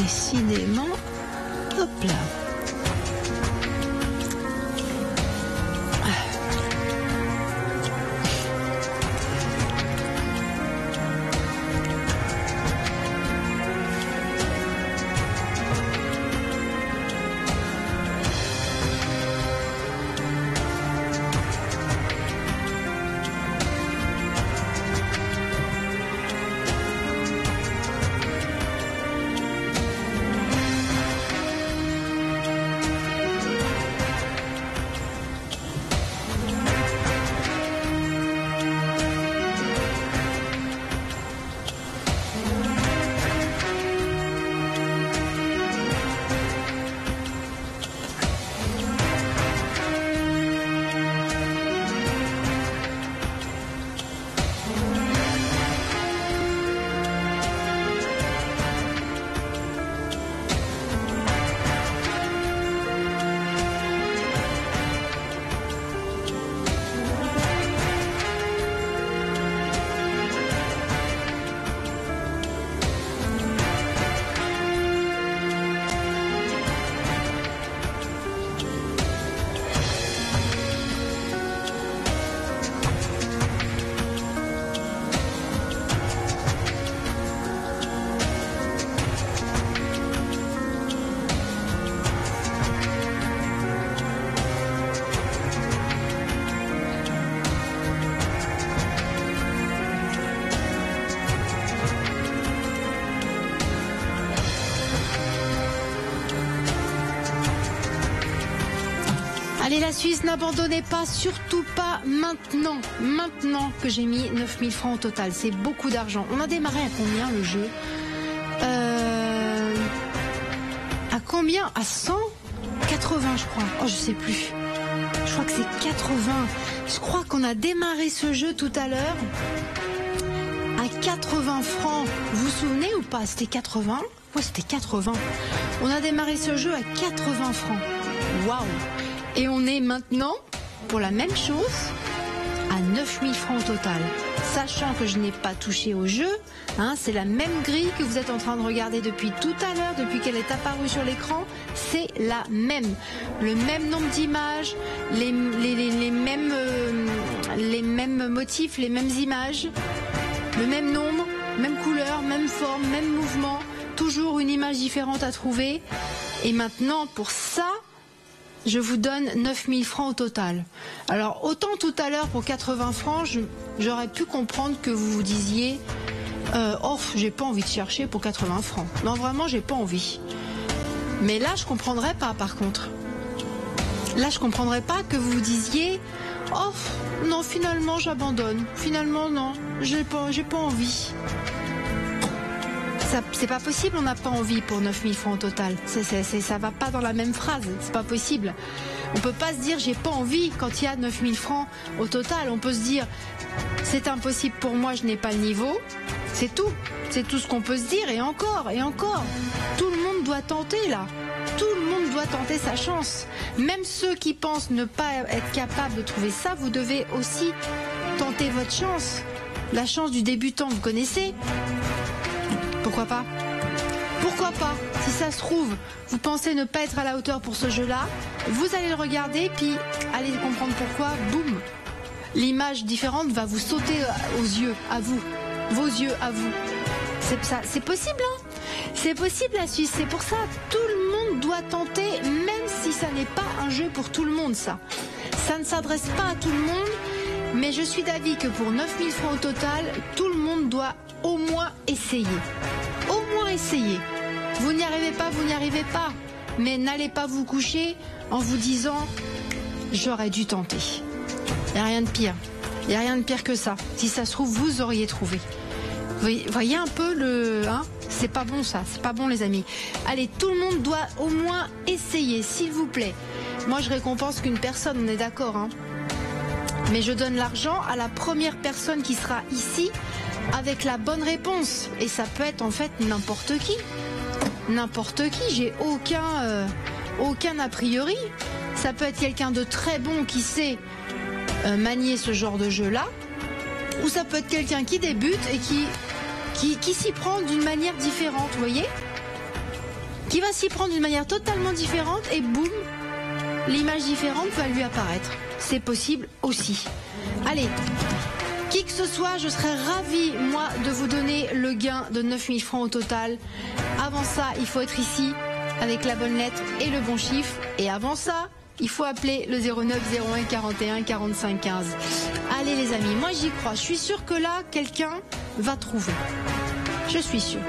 Décidément, hop là. Allez, la Suisse, n'abandonnez pas, surtout pas maintenant. Maintenant que j'ai mis 9000 francs au total. C'est beaucoup d'argent. On a démarré à combien le jeu? À combien? À 180, je crois. Oh, je sais plus. Je crois que c'est 80. Je crois qu'on a démarré ce jeu tout à l'heure à 80 francs. Vous vous souvenez ou pas? C'était 80? Ouais, c'était 80. On a démarré ce jeu à 80 francs. Waouh! Et on est maintenant, pour la même chose, à 9000 francs au total. Sachant que je n'ai pas touché au jeu, hein, c'est la même grille que vous êtes en train de regarder depuis tout à l'heure, depuis qu'elle est apparue sur l'écran, c'est la même. Le même nombre d'images, les mêmes motifs, les mêmes images, le même nombre, même couleur, même forme, même mouvement, toujours une image différente à trouver. Et maintenant, pour ça, je vous donne 9000 francs au total. Alors, autant tout à l'heure, pour 80 francs, j'aurais pu comprendre que vous vous disiez oh, j'ai pas envie de chercher pour 80 francs. Non, vraiment, j'ai pas envie. Mais là, je comprendrais pas, par contre. Là, je comprendrais pas que vous vous disiez oh, non, finalement, j'abandonne. Finalement, non, j'ai pas envie. C'est pas possible, on n'a pas envie pour 9000 francs au total. Ça va pas dans la même phrase, c'est pas possible. On peut pas se dire j'ai pas envie quand il y a 9000 francs au total. On peut se dire c'est impossible pour moi, je n'ai pas le niveau. C'est tout. C'est tout ce qu'on peut se dire et encore. Tout le monde doit tenter là. Tout le monde doit tenter sa chance. Même ceux qui pensent ne pas être capables de trouver ça, vous devez aussi tenter votre chance. La chance du débutant, vous connaissez ? Pourquoi pas? Pourquoi pas? Si ça se trouve, vous pensez ne pas être à la hauteur pour ce jeu-là, vous allez le regarder, puis allez comprendre pourquoi, boum, l'image différente va vous sauter aux yeux, à vous, vos yeux à vous. C'est possible, hein? C'est possible la Suisse, c'est pour ça, tout le monde doit tenter, même si ça n'est pas un jeu pour tout le monde, ça. Ça ne s'adresse pas à tout le monde, mais je suis d'avis que pour 9000 francs au total, tout le monde doit au moins essayer. Au moins essayer. Vous n'y arrivez pas, vous n'y arrivez pas. Mais n'allez pas vous coucher en vous disant j'aurais dû tenter. Il n'y a rien de pire. Il n'y a rien de pire que ça. Si ça se trouve, vous auriez trouvé. Vous voyez un peu le... Hein, c'est pas bon ça, c'est pas bon les amis. Allez, tout le monde doit au moins essayer, s'il vous plaît. Moi je récompense qu'une personne, on est d'accord, hein. Mais je donne l'argent à la première personne qui sera ici avec la bonne réponse. Et ça peut être en fait n'importe qui. N'importe qui, j'ai aucun a priori. Ça peut être quelqu'un de très bon qui sait manier ce genre de jeu-là. Ou ça peut être quelqu'un qui débute et qui s'y prend d'une manière différente, vous voyez ? qui va s'y prendre d'une manière totalement différente et boum, l'image différente va lui apparaître. C'est possible aussi. Allez, qui que ce soit, je serais ravie, moi, de vous donner le gain de 9000 francs au total. Avant ça, il faut être ici avec la bonne lettre et le bon chiffre. Et avant ça, il faut appeler le 09 01 41 45 15. Allez les amis, moi j'y crois. Je suis sûre que là, quelqu'un va trouver. Je suis sûre.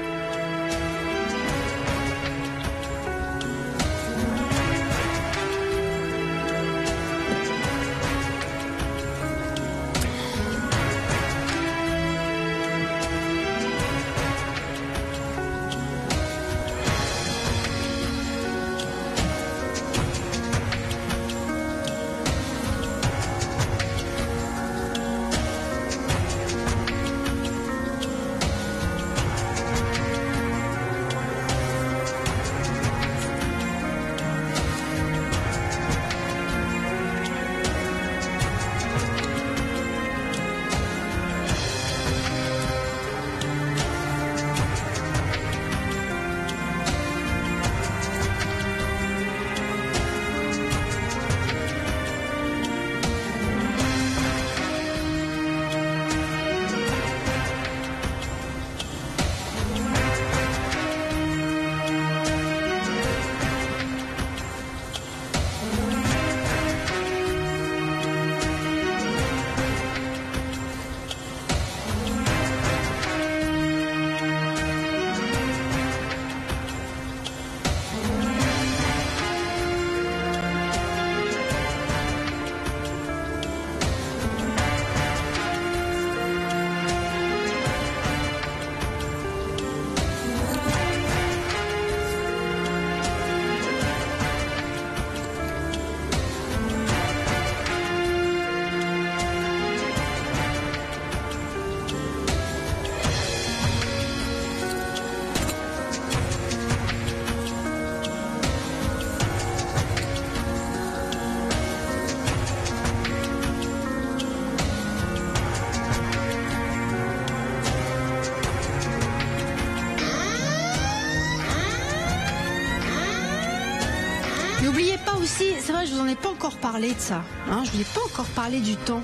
N'oubliez pas aussi, c'est vrai, je vous en ai pas encore parlé de ça. Hein, je vous ai pas encore parlé du temps.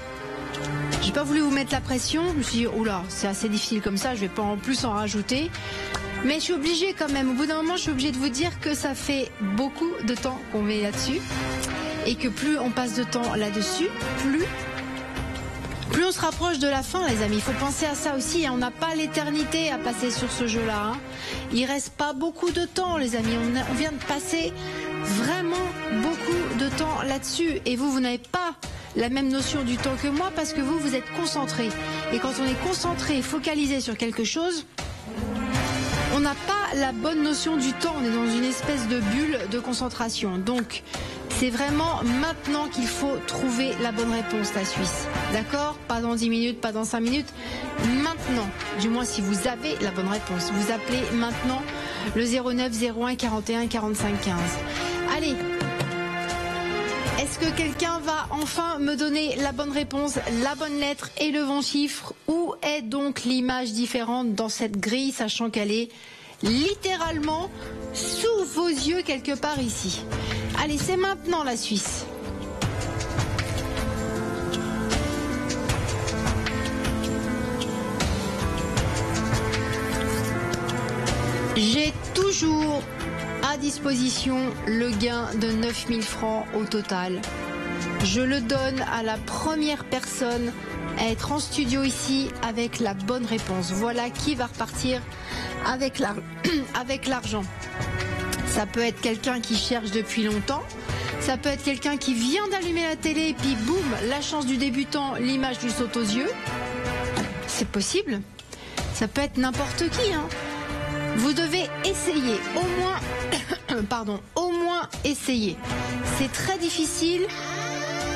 J'ai pas voulu vous mettre la pression. Je me suis dit, oula, c'est assez difficile comme ça, je vais pas en plus en rajouter. Mais je suis obligée quand même. Au bout d'un moment, je suis obligée de vous dire que ça fait beaucoup de temps qu'on met là-dessus. Et que plus on passe de temps là-dessus, plus on se rapproche de la fin, les amis. Il faut penser à ça aussi. On n'a pas l'éternité à passer sur ce jeu-là. Hein. Il reste pas beaucoup de temps, les amis. On vient de passer vraiment beaucoup de temps là-dessus. Et vous n'avez pas la même notion du temps que moi parce que vous êtes concentré. Et quand on est concentré, focalisé sur quelque chose, on n'a pas la bonne notion du temps. On est dans une espèce de bulle de concentration. Donc, c'est vraiment maintenant qu'il faut trouver la bonne réponse, la Suisse. D'accord? Pas dans 10 minutes, pas dans 5 minutes. Maintenant, du moins si vous avez la bonne réponse. Vous appelez maintenant le 09 01 41 45 15. Allez, est-ce que quelqu'un va enfin me donner la bonne réponse, la bonne lettre et le bon chiffre? Où est donc l'image différente dans cette grille, sachant qu'elle est littéralement sous vos yeux quelque part ici? Allez, c'est maintenant la Suisse. J'ai toujours à disposition le gain de 9000 francs au total. Je le donne à la première personne à être en studio ici avec la bonne réponse. Voilà qui va repartir avec l'argent. Ça peut être quelqu'un qui cherche depuis longtemps. Ça peut être quelqu'un qui vient d'allumer la télé et puis boum, la chance du débutant, l'image lui saute aux yeux. C'est possible. Ça peut être n'importe qui. Hein. Vous devez essayer, au moins essayer. C'est très difficile,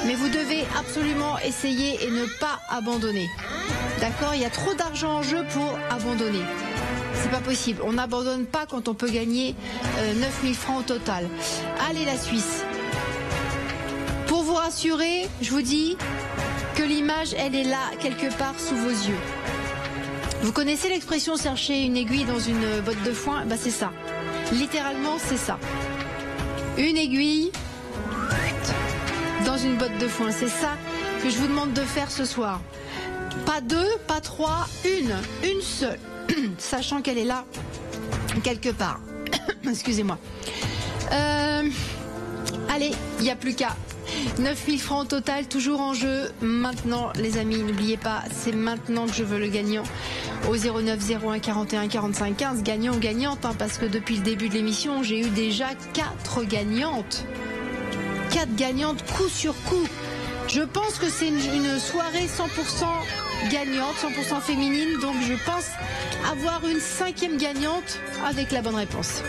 mais vous devez absolument essayer et ne pas abandonner. D'accord? Il y a trop d'argent en jeu pour abandonner. C'est pas possible. On n'abandonne pas quand on peut gagner 9000 francs au total. Allez la Suisse. Pour vous rassurer, je vous dis que l'image, elle est là, quelque part sous vos yeux. Vous connaissez l'expression chercher une aiguille dans une botte de foin? Ben c'est ça. Littéralement, c'est ça. Une aiguille dans une botte de foin. C'est ça que je vous demande de faire ce soir. Pas deux, pas trois, une seule. Sachant qu'elle est là quelque part. Excusez-moi. Allez, il n'y a plus qu'à. 9000 francs au total, toujours en jeu. Maintenant, les amis, n'oubliez pas, c'est maintenant que je veux le gagnant. Au 09 01 41 45 15, gagnant ou gagnante, hein, parce que depuis le début de l'émission, j'ai eu déjà 4 gagnantes. 4 gagnantes coup sur coup. Je pense que c'est une soirée 100% gagnante, 100% féminine, donc je pense avoir une 5e gagnante avec la bonne réponse.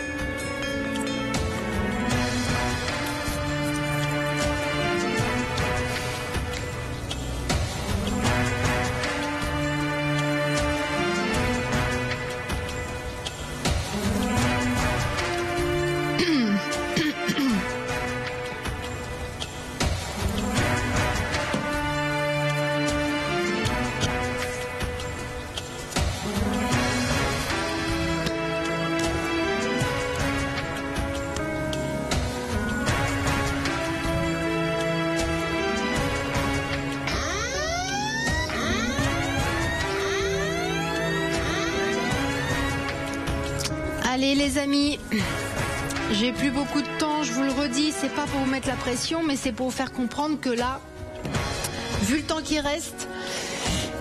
Allez les amis, j'ai plus beaucoup de temps, je vous le redis, c'est pas pour vous mettre la pression, mais c'est pour vous faire comprendre que là, vu le temps qui reste,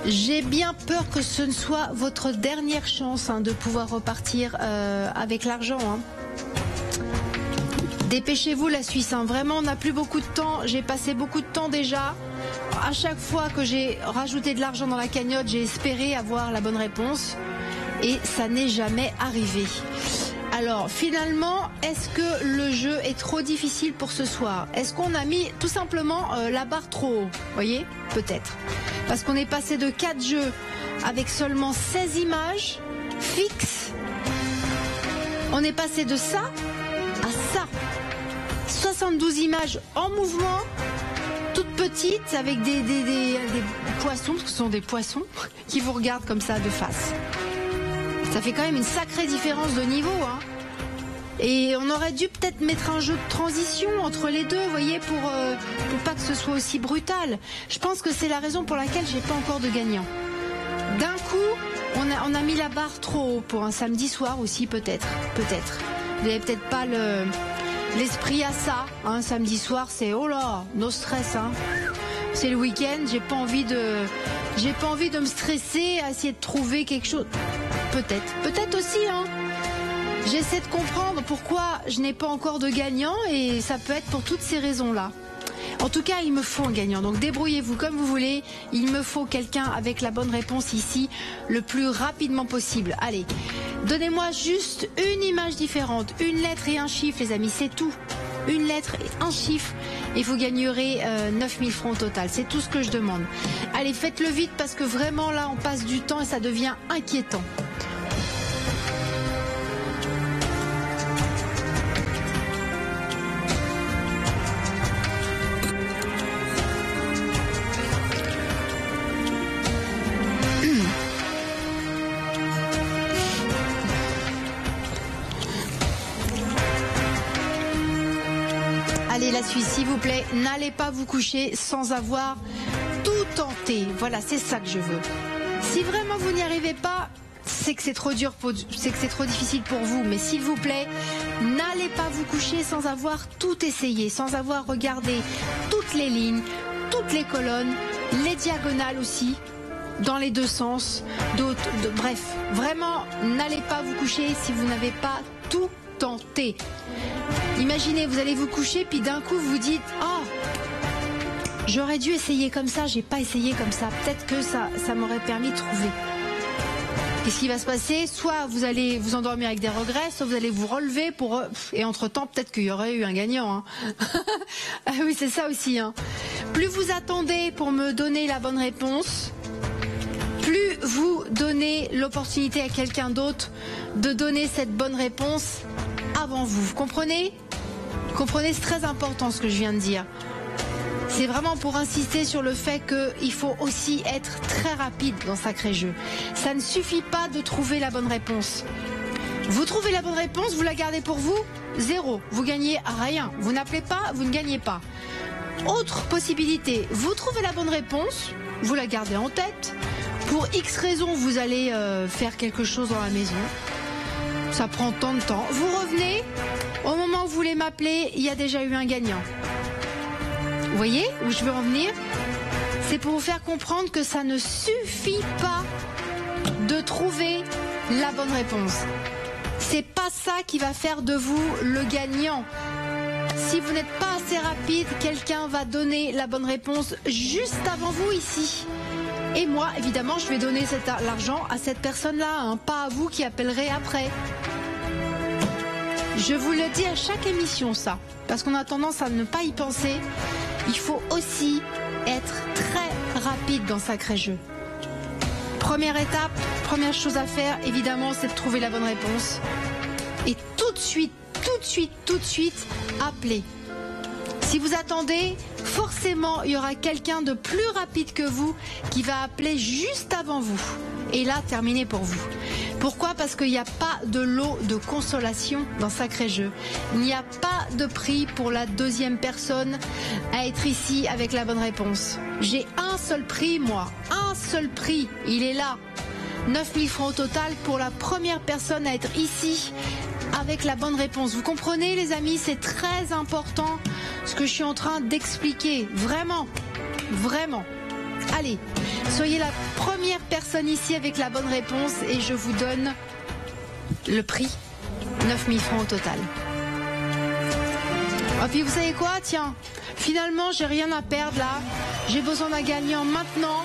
j'ai bien peur que ce ne soit votre dernière chance hein, de pouvoir repartir avec l'argent. Hein. Dépêchez-vous la Suisse, hein. Vraiment on n'a plus beaucoup de temps, j'ai passé beaucoup de temps déjà. À chaque fois que j'ai rajouté de l'argent dans la cagnotte, j'ai espéré avoir la bonne réponse. Et ça n'est jamais arrivé. Alors finalement, est-ce que le jeu est trop difficile pour ce soir? Est-ce qu'on a mis tout simplement la barre trop haut? Vous voyez? Peut-être. Parce qu'on est passé de 4 jeux avec seulement 16 images fixes. On est passé de ça à ça. 72 images en mouvement, toutes petites, avec des poissons, parce que ce sont des poissons, qui vous regardent comme ça de face. Ça fait quand même une sacrée différence de niveau, hein. Et on aurait dû peut-être mettre un jeu de transition entre les deux, vous voyez, pour pas que ce soit aussi brutal. Je pense que c'est la raison pour laquelle j'ai pas encore de gagnant. D'un coup, on a mis la barre trop haut pour un samedi soir aussi, peut-être. Vous n'avez peut-être pas l'esprit à ça. Un samedi soir, c'est oh là, no stress, hein. C'est le week-end, j'ai pas envie de me stresser à essayer de trouver quelque chose. Peut-être aussi, hein. J'essaie de comprendre pourquoi je n'ai pas encore de gagnant et ça peut être pour toutes ces raisons-là. En tout cas, il me faut un gagnant. Donc débrouillez-vous comme vous voulez. Il me faut quelqu'un avec la bonne réponse ici le plus rapidement possible. Allez, donnez-moi juste une image différente, une lettre et un chiffre, les amis, c'est tout. Une lettre et un chiffre et vous gagnerez 9000 francs au total. C'est tout ce que je demande. Allez, faites-le vite parce que vraiment là, on passe du temps et ça devient inquiétant. La Suisse, s'il vous plaît, n'allez pas vous coucher sans avoir tout tenté. Voilà, c'est ça que je veux. Si vraiment vous n'y arrivez pas, c'est que c'est trop dur, c'est que c'est trop difficile pour vous. Mais s'il vous plaît, n'allez pas vous coucher sans avoir tout essayé, sans avoir regardé toutes les lignes, toutes les colonnes, les diagonales aussi, dans les deux sens. Bref, vraiment, n'allez pas vous coucher si vous n'avez pas tout tenté. Imaginez, vous allez vous coucher, puis d'un coup vous dites « Oh, j'aurais dû essayer comme ça, j'ai pas essayé comme ça. Peut-être que ça m'aurait permis de trouver. » Qu'est-ce qui va se passer? Soit vous allez vous endormir avec des regrets, soit vous allez vous relever pour... Et entre-temps, peut-être qu'il y aurait eu un gagnant. Hein. Ah oui, c'est ça aussi. Hein. Plus vous attendez pour me donner la bonne réponse, plus vous donnez l'opportunité à quelqu'un d'autre de donner cette bonne réponse avant vous. Vous comprenez? Comprenez, c'est très important ce que je viens de dire. C'est vraiment pour insister sur le fait qu'il faut aussi être très rapide dans Sacré Jeu. Ça ne suffit pas de trouver la bonne réponse. Vous trouvez la bonne réponse, vous la gardez pour vous, 0. Vous gagnez rien. Vous n'appelez pas, vous ne gagnez pas. Autre possibilité, vous trouvez la bonne réponse, vous la gardez en tête. Pour X raisons, vous allez faire quelque chose dans la maison. Ça prend tant de temps. Vous revenez, au moment où vous voulez m'appeler, il y a déjà eu un gagnant. Vous voyez où je veux en venir? C'est pour vous faire comprendre que ça ne suffit pas de trouver la bonne réponse. C'est pas ça qui va faire de vous le gagnant. Si vous n'êtes pas assez rapide, quelqu'un va donner la bonne réponse juste avant vous ici. Et moi, évidemment, je vais donner l'argent à cette personne-là, hein, pas à vous qui appellerez après. Je vous le dis à chaque émission, ça, parce qu'on a tendance à ne pas y penser. Il faut aussi être très rapide dans Sacré Jeu. Première étape, première chose à faire, évidemment, c'est de trouver la bonne réponse. Et tout de suite, appelez. Si vous attendez, forcément, il y aura quelqu'un de plus rapide que vous qui va appeler juste avant vous. Et là, terminé pour vous. Pourquoi? Parce qu'il n'y a pas de lot de consolation dans Sacré Jeu. Il n'y a pas de prix pour la deuxième personne à être ici avec la bonne réponse. J'ai un seul prix, moi. Un seul prix. Il est là. 9 000 francs au total pour la première personne à être ici avec la bonne réponse. Vous comprenez, les amis? C'est très important ce que je suis en train d'expliquer. Vraiment. Vraiment. Allez, soyez la première personne ici avec la bonne réponse et je vous donne le prix, 9 000 francs au total. Et puis vous savez quoi? Tiens, finalement, j'ai rien à perdre là. J'ai besoin d'un gagnant maintenant.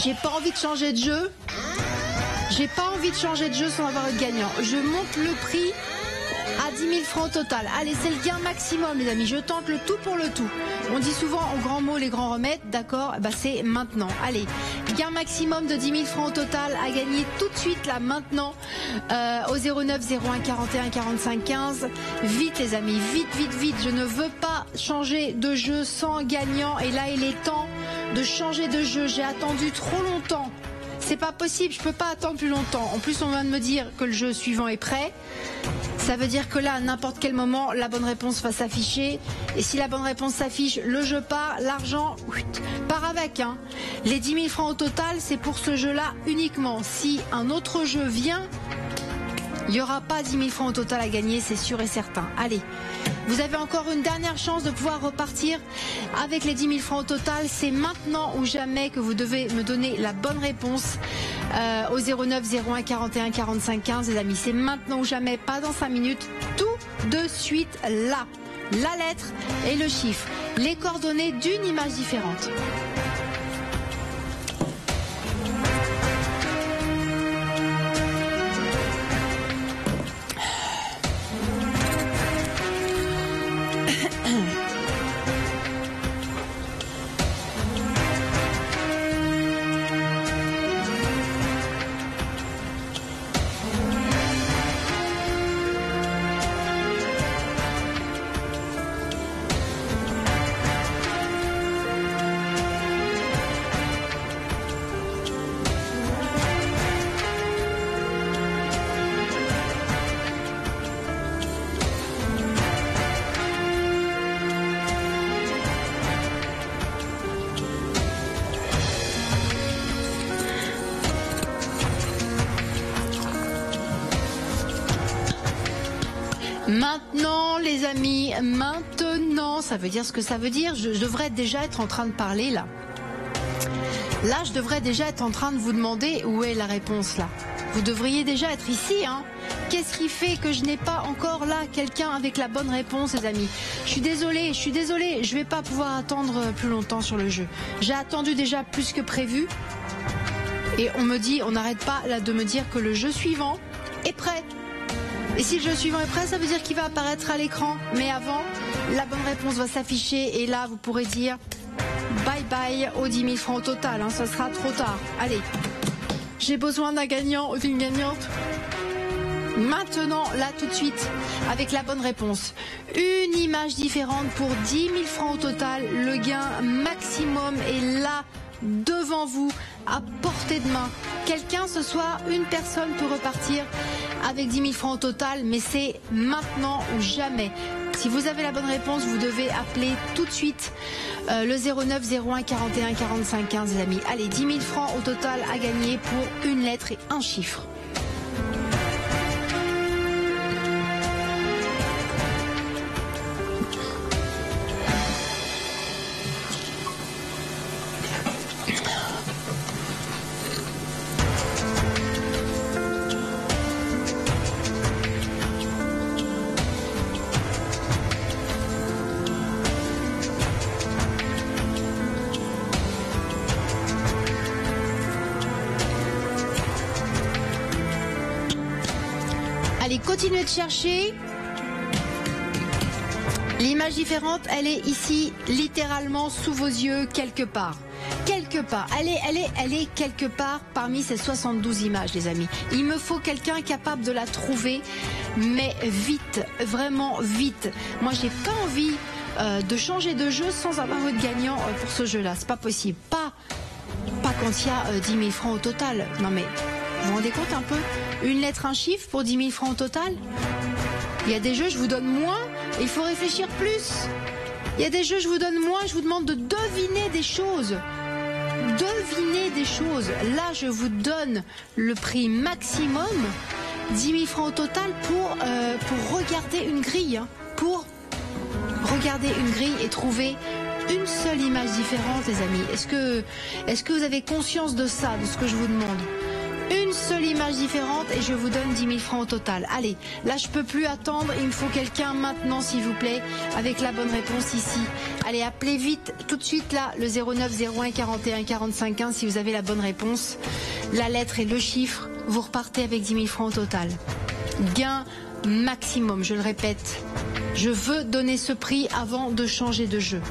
J'ai pas envie de changer de jeu. J'ai pas envie de changer de jeu sans avoir le gagnant. Je monte le prix à 10 000 francs au total. Allez, c'est le gain maximum, les amis. Je tente le tout pour le tout. On dit souvent en grands mots les grands remèdes, d'accord? Bah c'est maintenant. Allez, gain maximum de 10 000 francs au total à gagner tout de suite là maintenant au 09 01 41 45 15. Vite les amis, vite. Je ne veux pas changer de jeu sans gagnant et là il est temps de changer de jeu. J'ai attendu trop longtemps. C'est pas possible, je peux pas attendre plus longtemps. En plus, on vient de me dire que le jeu suivant est prêt. Ça veut dire que là, à n'importe quel moment, la bonne réponse va s'afficher. Et si la bonne réponse s'affiche, le jeu part, l'argent part avec. Hein. Les 10 000 francs au total, c'est pour ce jeu-là uniquement. Si un autre jeu vient, il n'y aura pas 10 000 francs au total à gagner, c'est sûr et certain. Allez, vous avez encore une dernière chance de pouvoir repartir avec les 10 000 francs au total. C'est maintenant ou jamais que vous devez me donner la bonne réponse au 09 01 41 45 15, les amis. C'est maintenant ou jamais, pas dans 5 minutes, tout de suite là. La lettre et le chiffre, les coordonnées d'une image différente. Maintenant, les amis, maintenant, ça veut dire ce que ça veut dire. Je devrais déjà être en train de parler, là. Là, je devrais déjà être en train de vous demander où est la réponse, là. Vous devriez déjà être ici, hein. Qu'est-ce qui fait que je n'ai pas encore là quelqu'un avec la bonne réponse, les amis? Je suis désolée, je vais pas pouvoir attendre plus longtemps sur le jeu. J'ai attendu déjà plus que prévu. Et on n'arrête pas là de me dire que le jeu suivant est prêt. Et si le jeu suivant est prêt, ça veut dire qu'il va apparaître à l'écran. Mais avant, la bonne réponse va s'afficher et là, vous pourrez dire bye bye aux 10 000 francs au total. Hein, ça sera trop tard. Allez, j'ai besoin d'un gagnant ou d'une gagnante. Maintenant, là, tout de suite, avec la bonne réponse. Une image différente pour 10 000 francs au total. Le gain maximum est là, devant vous, à portée de main. Quelqu'un ce soir, une personne peut repartir avec 10 000 francs au total, mais c'est maintenant ou jamais. Si vous avez la bonne réponse, vous devez appeler tout de suite le 09 01 41 45 15, les amis. Allez, 10 000 francs au total à gagner pour une lettre et un chiffre. Allez, continuez de chercher. L'image différente, elle est ici, littéralement sous vos yeux, quelque part. Quelque part. Elle est quelque part parmi ces 72 images, les amis. Il me faut quelqu'un capable de la trouver, mais vite, vraiment vite. Moi, j'ai pas envie de changer de jeu sans avoir eu de gagnant pour ce jeu-là. C'est pas possible. Pas quand il y a 10 000 francs au total. Non mais, vous vous rendez compte un peu? Une lettre, un chiffre pour 10 000 francs au total? Il y a des jeux, je vous donne moins et il faut réfléchir plus. Il y a des jeux, je vous donne moins, je vous demande de deviner des choses. Devinez des choses. Là, je vous donne le prix maximum, 10 000 francs au total pour regarder une grille. Hein, pour regarder une grille et trouver une seule image différente, les amis. Est-ce que vous avez conscience de ça, de ce que je vous demande? Une seule image différente et je vous donne 10 000 francs au total. Allez, là je peux plus attendre, il me faut quelqu'un maintenant s'il vous plaît, avec la bonne réponse ici. Allez, appelez vite, tout de suite là, le 09 01 41 45 15 si vous avez la bonne réponse. La lettre et le chiffre, vous repartez avec 10 000 francs au total. Gain maximum, je le répète. Je veux donner ce prix avant de changer de jeu.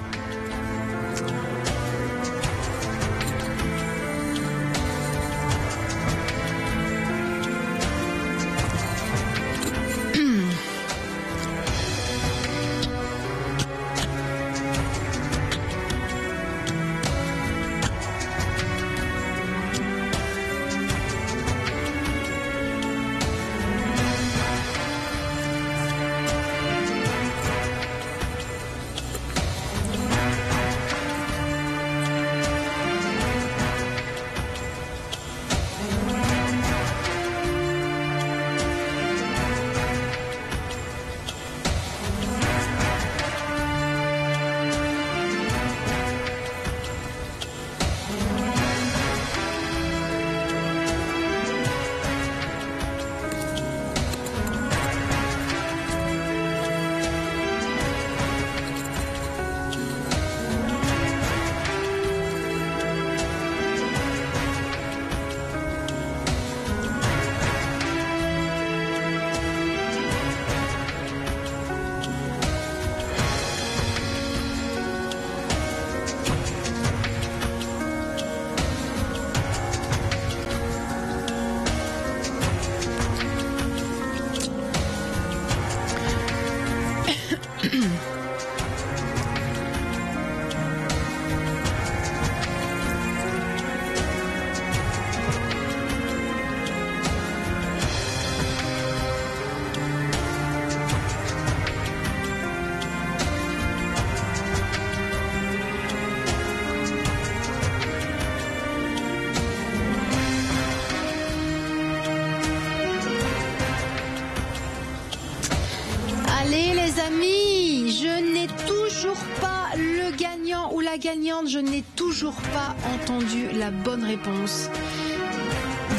Gagnante, je n'ai toujours pas entendu la bonne réponse.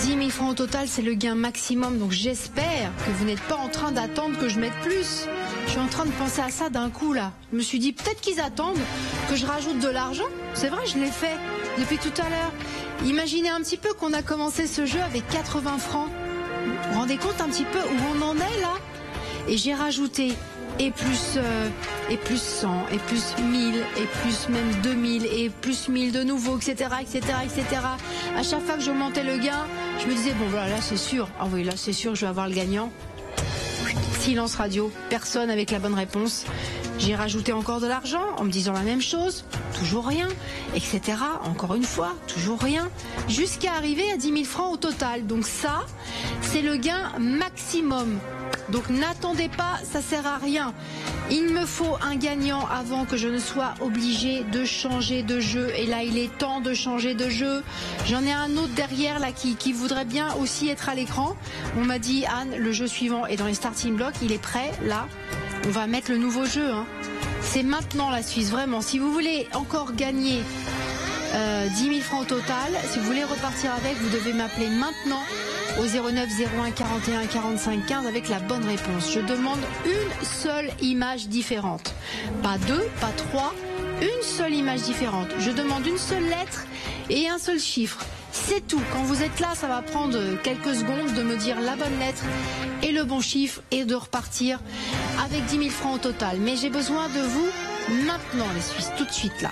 10 000 francs au total, c'est le gain maximum, donc j'espère que vous n'êtes pas en train d'attendre que je mette plus. Je suis en train de penser à ça d'un coup là. Je me suis dit peut-être qu'ils attendent que je rajoute de l'argent. C'est vrai, je l'ai fait depuis tout à l'heure. Imaginez un petit peu qu'on a commencé ce jeu avec 80 francs. Vous vous rendez compte un petit peu où on en est là? Et j'ai rajouté et plus 100, et plus 1000, et plus même 2000, et plus 1000 de nouveau, etc., etc., etc. À chaque fois que je montais le gain, je me disais, bon, voilà, là, c'est sûr. Ah oui, là, c'est sûr, je vais avoir le gagnant. Silence radio, personne avec la bonne réponse. J'ai rajouté encore de l'argent en me disant la même chose. toujours rien, etc. Encore une fois, toujours rien, jusqu'à arriver à 10 000 francs au total. Donc ça, c'est le gain maximum. Donc n'attendez pas, ça sert à rien. Il me faut un gagnant avant que je ne sois obligée de changer de jeu. Et là, il est temps de changer de jeu. J'en ai un autre derrière là qui voudrait bien aussi être à l'écran. On m'a dit, Anne, le jeu suivant est dans les starting blocks. Il est prêt, là. On va mettre le nouveau jeu. Hein. C'est maintenant la Suisse, vraiment. Si vous voulez encore gagner 10 000 francs au total, si vous voulez repartir avec, vous devez m'appeler maintenant au 09 01 41 45 15 avec la bonne réponse. Je demande une seule image différente. Pas deux, pas trois, une seule image différente. Je demande une seule lettre et un seul chiffre. C'est tout. Quand vous êtes là, ça va prendre quelques secondes de me dire la bonne lettre et le bon chiffre et de repartir avec 10 000 francs au total. Mais j'ai besoin de vous maintenant, les Suisses, tout de suite là.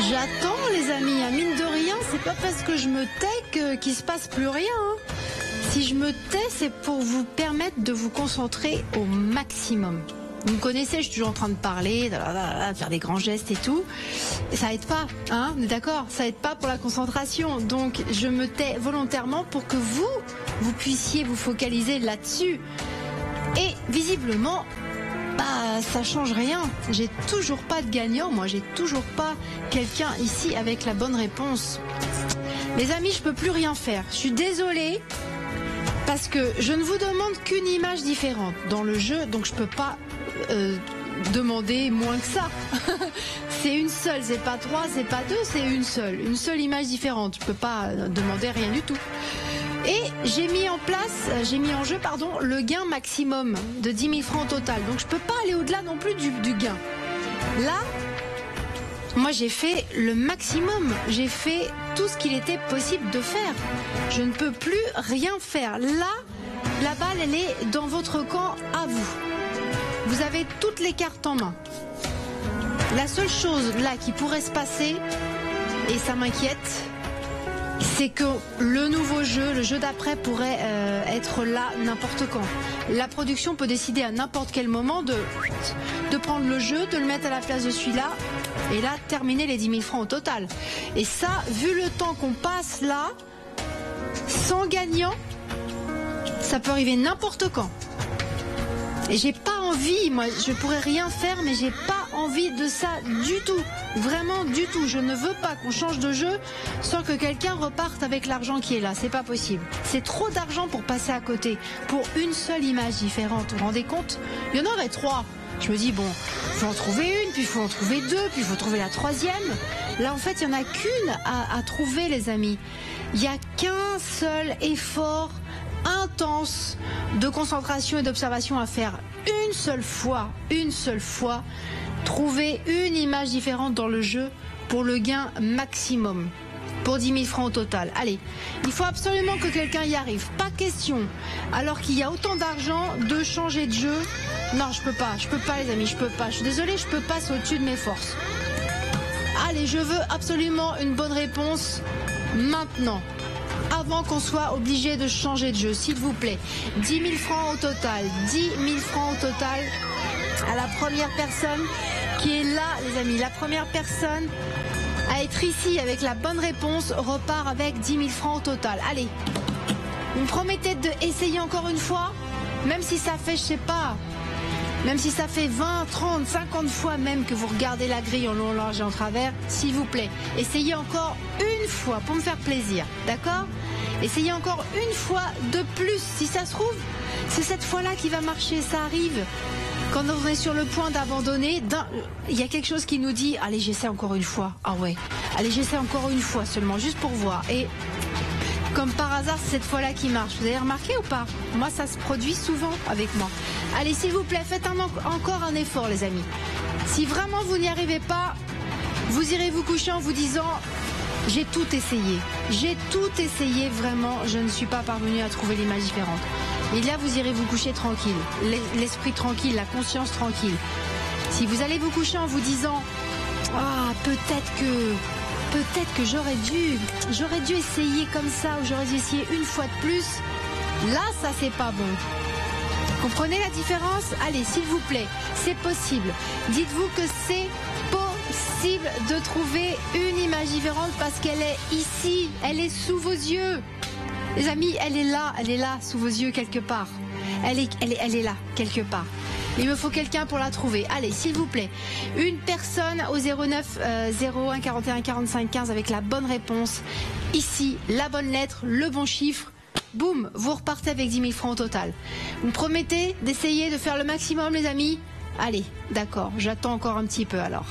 J'attends les amis, mine de rien, c'est pas parce que je me tais qu'il se passe plus rien. Si je me tais, c'est pour vous permettre de vous concentrer au maximum. Vous me connaissez, je suis toujours en train de parler, de faire des grands gestes et tout. Et ça aide pas, hein, on est d'accord? Ça aide pas pour la concentration. Donc je me tais volontairement pour que vous puissiez vous focaliser là-dessus. Et visiblement, ça change rien. J'ai toujours pas de gagnant, moi. J'ai toujours pas quelqu'un ici avec la bonne réponse. Les amis, je peux plus rien faire. Je suis désolée. Parce que je ne vous demande qu'une image différente dans le jeu, donc je peux pas demander moins que ça. C'est une seule, c'est pas 3, c'est pas 2, c'est une seule image différente. Je peux pas demander rien du tout. Et j'ai mis en jeu, le gain maximum de 10 000 francs au total. Donc je peux pas aller au-delà non plus du gain. Là, moi j'ai fait le maximum, j'ai fait tout ce qu'il était possible de faire. Je ne peux plus rien faire. Là, la balle elle est dans votre camp à vous. Vous avez toutes les cartes en main. La seule chose là qui pourrait se passer, et ça m'inquiète, c'est que le nouveau jeu, le jeu d'après pourrait être là n'importe quand. La production peut décider à n'importe quel moment de prendre le jeu, de le mettre à la place de celui-là, et là, terminer les 10 000 francs au total. Et ça, vu le temps qu'on passe là, sans gagnant, ça peut arriver n'importe quand. Et j'ai pas envie, moi, je pourrais rien faire, mais j'ai pas envie de ça du tout. Vraiment du tout. Je ne veux pas qu'on change de jeu sans que quelqu'un reparte avec l'argent qui est là. C'est pas possible. C'est trop d'argent pour passer à côté. Pour une seule image différente. Vous vous rendez compte? Il y en aurait 3. Je me dis, bon, il faut en trouver une, puis il faut en trouver 2, puis il faut trouver la 3e. Là, en fait, il n'y en a qu'une à trouver, les amis. Il n'y a qu'un seul effort intense de concentration et d'observation à faire une seule fois, trouver une image différente dans le jeu pour le gain maximum, pour 10 000 francs au total. Allez, il faut absolument que quelqu'un y arrive, pas question, alors qu'il y a autant d'argent, de changer de jeu. Non, je peux pas les amis, je peux pas, je suis désolée, je peux pas, c'est au-dessus de mes forces. Allez, je veux absolument une bonne réponse maintenant, avant qu'on soit obligé de changer de jeu, s'il vous plaît. 10 000 francs au total, 10 000 francs au total à la première personne qui est là, les amis. La première personne à être ici avec la bonne réponse repart avec 10 000 francs au total. Allez, vous me promettez d'essayer encore une fois, même si ça fait, je sais pas, même si ça fait 20, 30, 50 fois même que vous regardez la grille en long, large et en travers, s'il vous plaît, essayez encore une fois pour me faire plaisir, d'accord? Essayez encore une fois de plus, si ça se trouve, c'est cette fois-là qui va marcher, ça arrive. Quand on est sur le point d'abandonner, il y a quelque chose qui nous dit, allez, j'essaie encore une fois, ah ouais, allez, j'essaie encore une fois seulement, juste pour voir. Et comme par hasard, c'est cette fois-là qui marche. Vous avez remarqué ou pas? Moi, ça se produit souvent avec moi. Allez, s'il vous plaît, faites encore un effort, les amis. Si vraiment vous n'y arrivez pas, vous irez vous coucher en vous disant, j'ai tout essayé. J'ai tout essayé, vraiment. Je ne suis pas parvenue à trouver l'image différente. Et là, vous irez vous coucher tranquille. L'esprit tranquille, la conscience tranquille. Si vous allez vous coucher en vous disant, peut-être que j'aurais dû essayer comme ça, ou j'aurais dû essayer une fois de plus. Là, ça, c'est pas bon. Comprenez la différence? Allez, s'il vous plaît, c'est possible. Dites-vous que c'est possible de trouver une image différente parce qu'elle est ici, elle est sous vos yeux. Les amis, elle est là, sous vos yeux quelque part. Elle est là, quelque part. Il me faut quelqu'un pour la trouver. Allez, s'il vous plaît. Une personne au 09 01 41 45 15 avec la bonne réponse. Ici, la bonne lettre, le bon chiffre. Boum, vous repartez avec 10 000 francs au total. Vous me promettez d'essayer de faire le maximum, les amis? Allez, d'accord, j'attends encore un petit peu alors.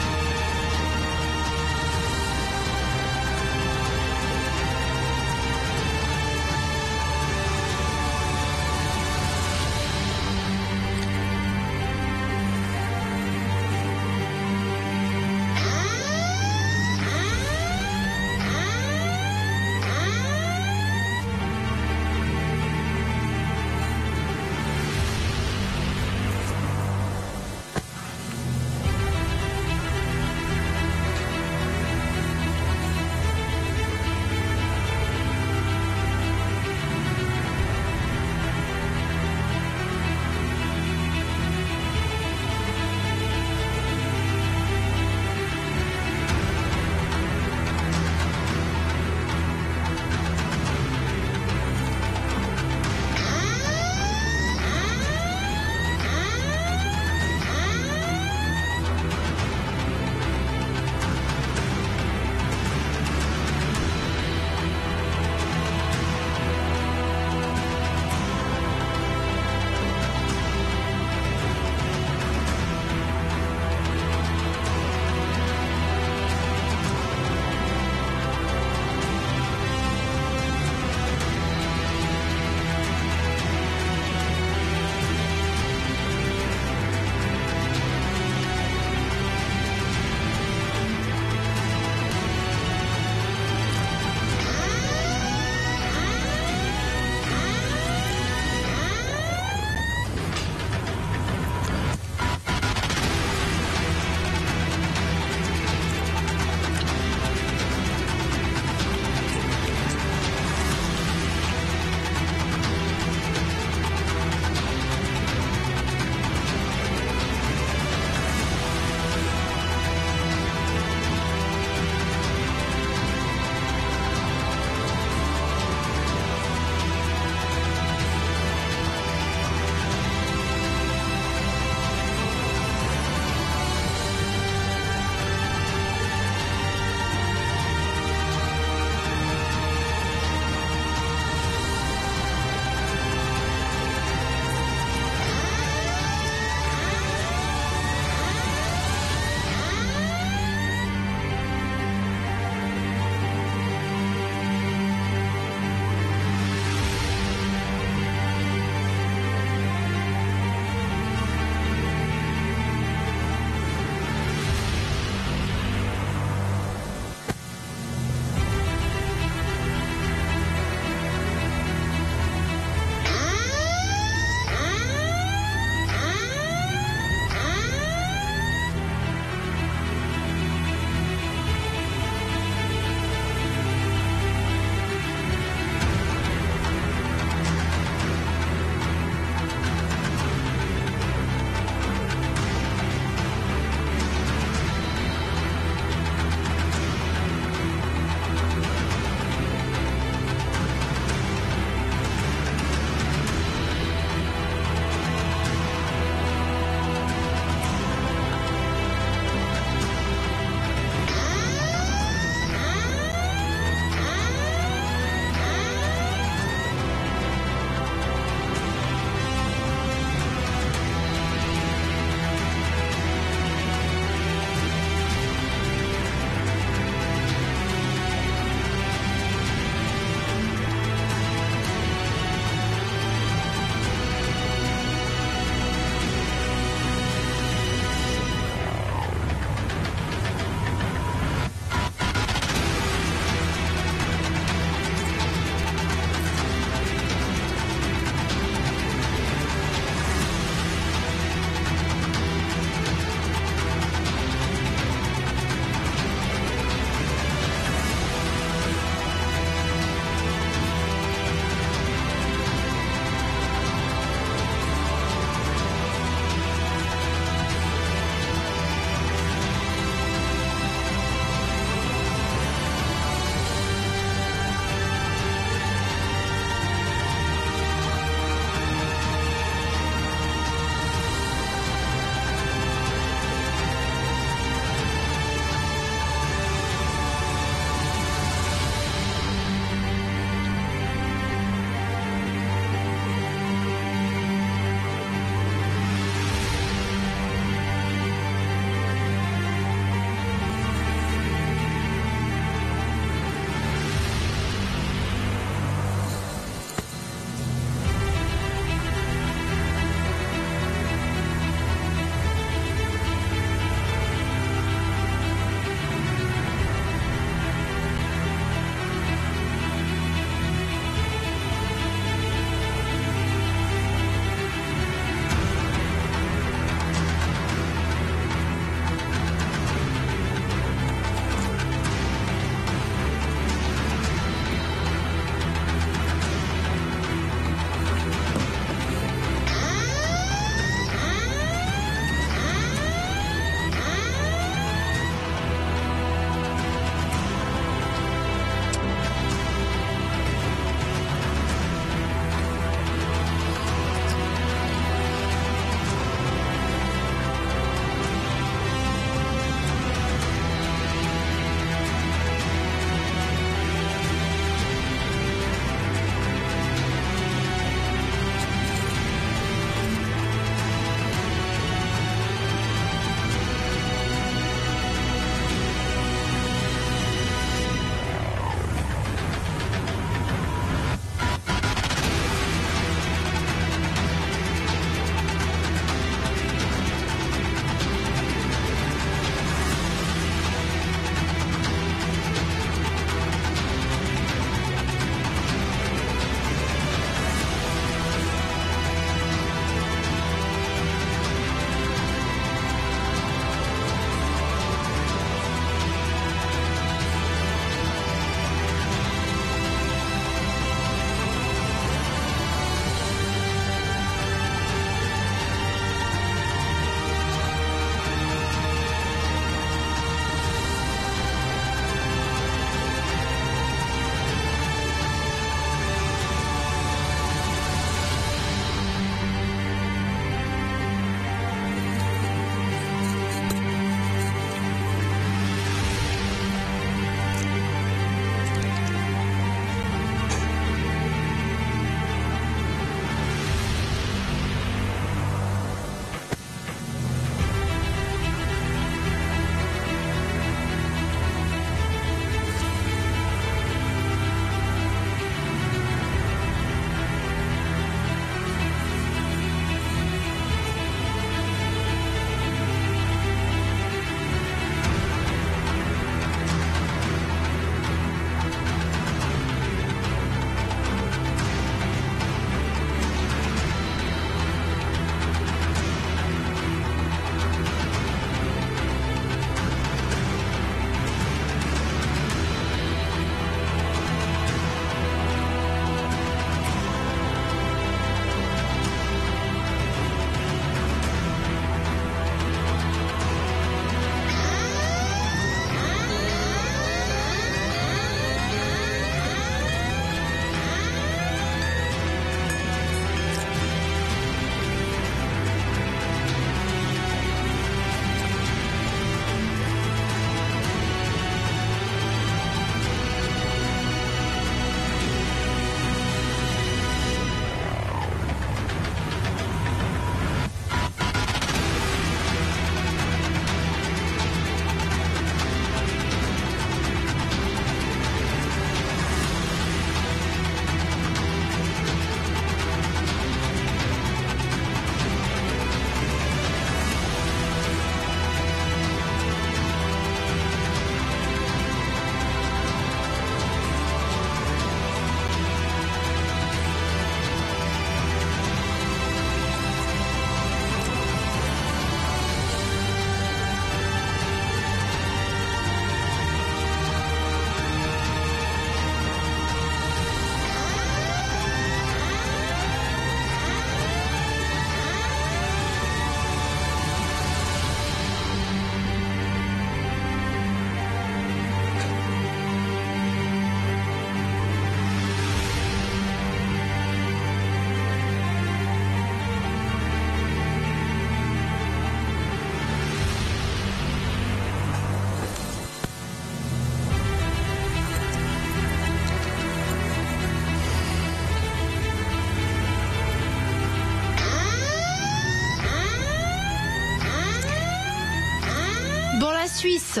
Suisses,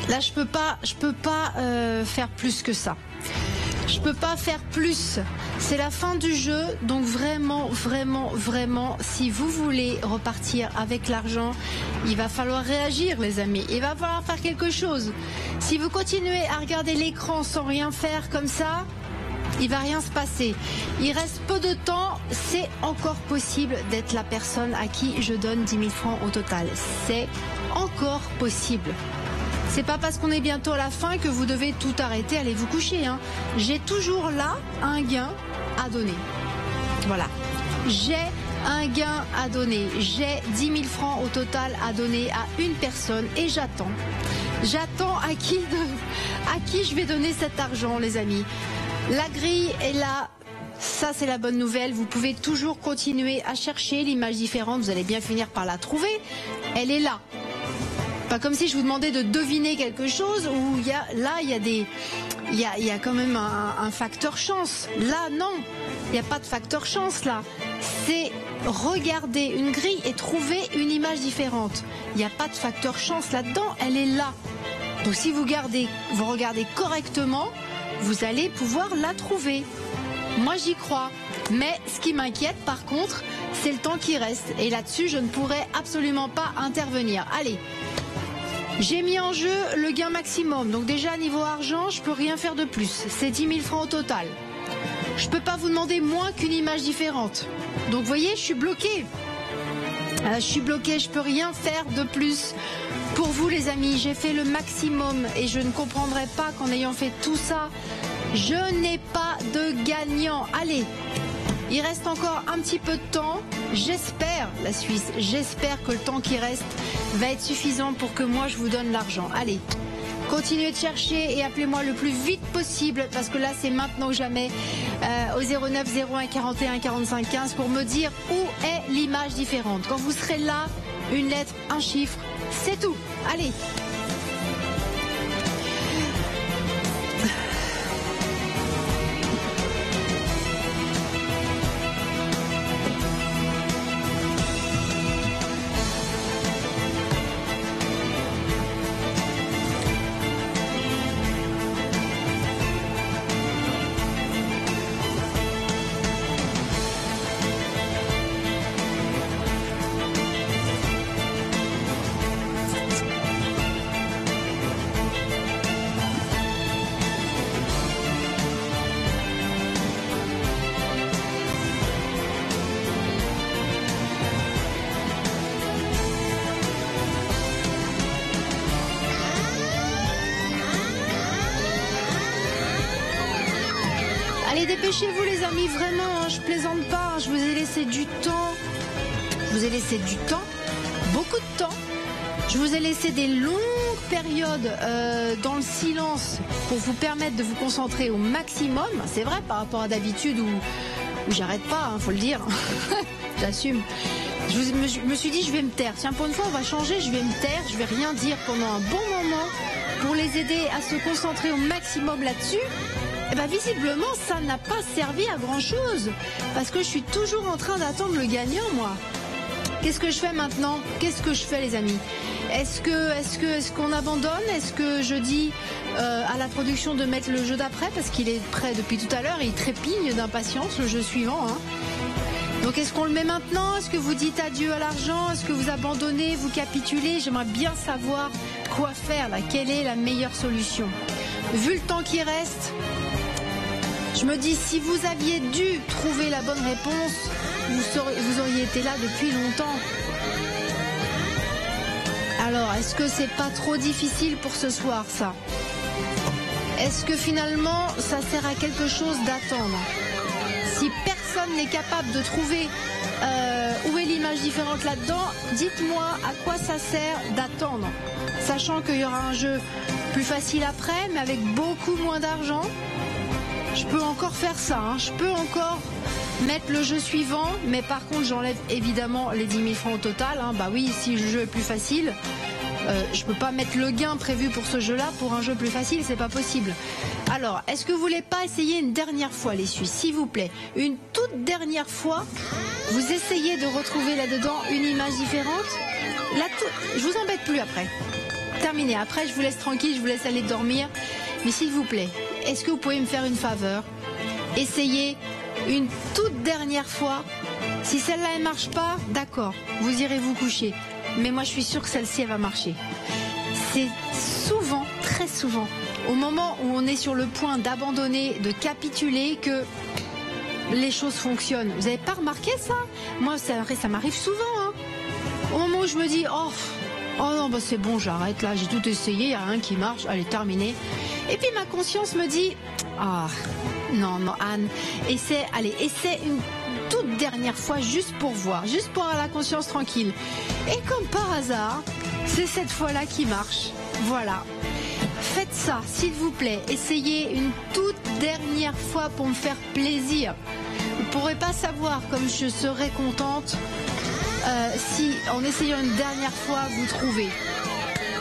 là je peux pas faire plus que ça. Je peux pas faire plus. C'est la fin du jeu, donc vraiment, si vous voulez repartir avec l'argent, il va falloir réagir, les amis. Il va falloir faire quelque chose. Si vous continuez à regarder l'écran sans rien faire comme ça, il va rien se passer. Il reste peu de temps. C'est encore possible d'être la personne à qui je donne 10 000 francs au total. C'est encore possible. C'est pas parce qu'on est bientôt à la fin que vous devez tout arrêter, allez vous coucher. Hein. J'ai toujours là un gain à donner. Voilà. J'ai un gain à donner. J'ai 10 000 francs au total à donner à une personne et j'attends. J'attends à qui je vais donner cet argent, les amis. La grille est là. Ça, c'est la bonne nouvelle. Vous pouvez toujours continuer à chercher l'image différente. Vous allez bien finir par la trouver. Elle est là. Pas comme si je vous demandais de deviner quelque chose où il y a quand même un facteur chance. Là, non, il n'y a pas de facteur chance là. C'est regarder une grille et trouver une image différente. Il n'y a pas de facteur chance là-dedans, elle est là. Donc si vous regardez correctement, vous allez pouvoir la trouver. Moi, j'y crois. Mais ce qui m'inquiète, par contre, c'est le temps qui reste. Et là-dessus, je ne pourrai absolument pas intervenir. Allez. J'ai mis en jeu le gain maximum. Donc déjà, niveau argent, je peux rien faire de plus. C'est 10 000 francs au total. Je peux pas vous demander moins qu'une image différente. Donc vous voyez, je suis bloquée. Je peux rien faire de plus. Pour vous, les amis, j'ai fait le maximum. Et je ne comprendrai pas qu'en ayant fait tout ça, je n'ai pas de gagnant. Allez, il reste encore un petit peu de temps. J'espère, la Suisse, j'espère que le temps qui reste va être suffisant pour que moi je vous donne l'argent. Allez, continuez de chercher et appelez-moi le plus vite possible parce que là c'est maintenant ou jamais au 09 01 41 45 15 pour me dire où est l'image différente. Quand vous serez là, une lettre, un chiffre, c'est tout. Allez. Allez, dépêchez-vous les amis, vraiment, hein, je plaisante pas, hein, je vous ai laissé du temps. Je vous ai laissé du temps, beaucoup de temps. Je vous ai laissé des longues périodes dans le silence pour vous permettre de vous concentrer au maximum. C'est vrai par rapport à d'habitude où j'arrête pas, hein, faut le dire. J'assume. Je me suis dit je vais me taire. Tiens, pour une fois on va changer, je vais me taire, je vais rien dire pendant un bon moment pour les aider à se concentrer au maximum là-dessus. Et bien visiblement ça n'a pas servi à grand chose parce que je suis toujours en train d'attendre le gagnant moi. Qu'est-ce que je fais maintenant? Qu'est-ce que je fais les amis? Est-ce qu'on abandonne? Est-ce que je dis à la production de mettre le jeu d'après parce qu'il est prêt depuis tout à l'heure et il trépigne d'impatience le jeu suivant hein. Donc est-ce qu'on le met maintenant? Est-ce que vous dites adieu à l'argent? Est-ce que vous abandonnez? Vous capitulez? J'aimerais bien savoir quoi faire là. Quelle est la meilleure solution? Vu le temps qui reste, je me dis si vous aviez dû trouver la bonne réponse, vous auriez été là depuis longtemps. Alors, est-ce que c'est pas trop difficile pour ce soir, ça? Est-ce que finalement, ça sert à quelque chose d'attendre? Si personne n'est capable de trouver où est l'image différente là-dedans, dites-moi à quoi ça sert d'attendre. Sachant qu'il y aura un jeu plus facile après, mais avec beaucoup moins d'argent. Je peux encore faire ça, hein. Je peux encore mettre le jeu suivant, mais par contre j'enlève évidemment les 10 000 francs au total. Hein. Bah oui, si le jeu est plus facile, je peux pas mettre le gain prévu pour ce jeu-là pour un jeu plus facile, c'est pas possible. Alors, est-ce que vous voulez pas essayer une dernière fois les Suisses, s'il vous plaît? Une toute dernière fois, vous essayez de retrouver là-dedans une image différente. Je vous embête plus après. Terminé. Après, je vous laisse tranquille, je vous laisse aller dormir. Mais s'il vous plaît, est-ce que vous pouvez me faire une faveur? Essayez une toute dernière fois. Si celle-là, elle marche pas, d'accord, vous irez vous coucher. Mais moi, je suis sûre que celle-ci, elle va marcher. C'est souvent, très souvent, au moment où on est sur le point d'abandonner, de capituler, que les choses fonctionnent. Vous n'avez pas remarqué ça? Moi, ça m'arrive souvent. Hein. Au moment où je me dis, oh non, bah c'est bon, j'arrête là, j'ai tout essayé, il n'y a rien qui marche, allez, terminé. Et puis ma conscience me dit, non, Anne, essaie une toute dernière fois juste pour voir, juste pour avoir la conscience tranquille. Et comme par hasard, c'est cette fois-là qui marche. Voilà. Faites ça, s'il vous plaît. Essayez une toute dernière fois pour me faire plaisir. Vous ne pourrez pas savoir comme je serais contente si, en essayant une dernière fois, vous trouvez.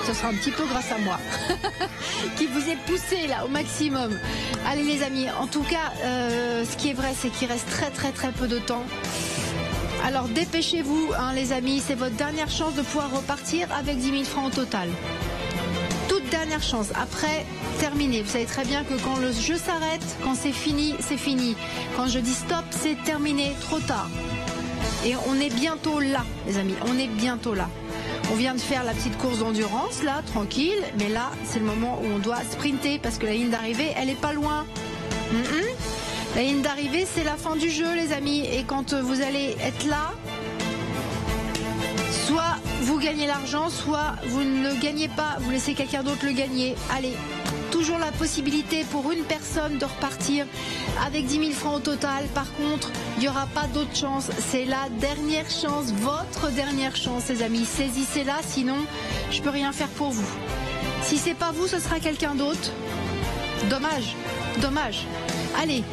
Ce sera un petit peu grâce à moi qui vous ai poussé là au maximum. Allez les amis, en tout cas, ce qui est vrai, c'est qu'il reste très peu de temps. Alors dépêchez-vous hein, les amis, c'est votre dernière chance de pouvoir repartir avec 10 000 francs au total. Toute dernière chance. Après, terminé. Vous savez très bien que quand le jeu s'arrête, quand c'est fini, c'est fini. Quand je dis stop, c'est terminé, trop tard. Et on est bientôt là, les amis, on est bientôt là. On vient de faire la petite course d'endurance, là, tranquille. Mais là, c'est le moment où on doit sprinter parce que la ligne d'arrivée, elle est pas loin. La ligne d'arrivée, c'est la fin du jeu, les amis. Et quand vous allez être là, soit vous gagnez l'argent, soit vous ne le gagnez pas, vous laissez quelqu'un d'autre le gagner. Allez, toujours la possibilité pour une personne de repartir avec 10 000 francs au total. Par contre, il n'y aura pas d'autre chance. C'est la dernière chance, votre dernière chance, les amis. Saisissez-la, sinon, je ne peux rien faire pour vous. Si ce n'est pas vous, ce sera quelqu'un d'autre. Dommage, dommage. Allez,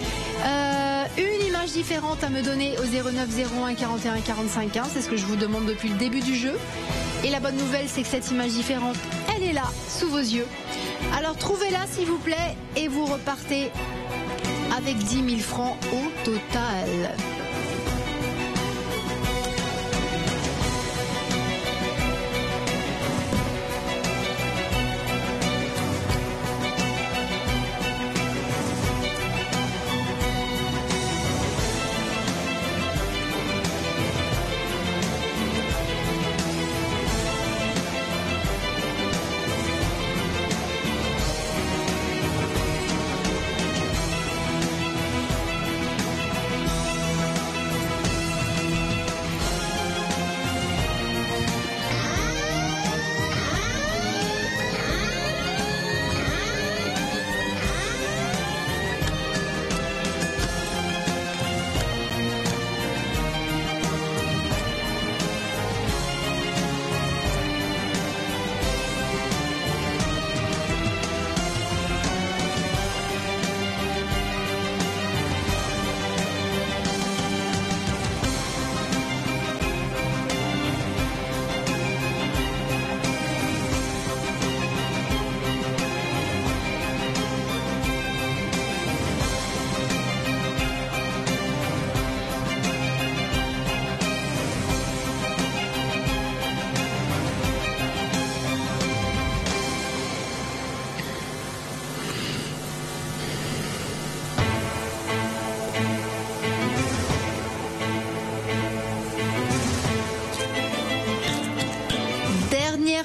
une image différente à me donner au 09 01 41 45 15. C'est ce que je vous demande depuis le début du jeu. Et la bonne nouvelle, c'est que cette image différente, elle est là, sous vos yeux. Alors trouvez-la s'il vous plaît et vous repartez avec 10 000 francs au total.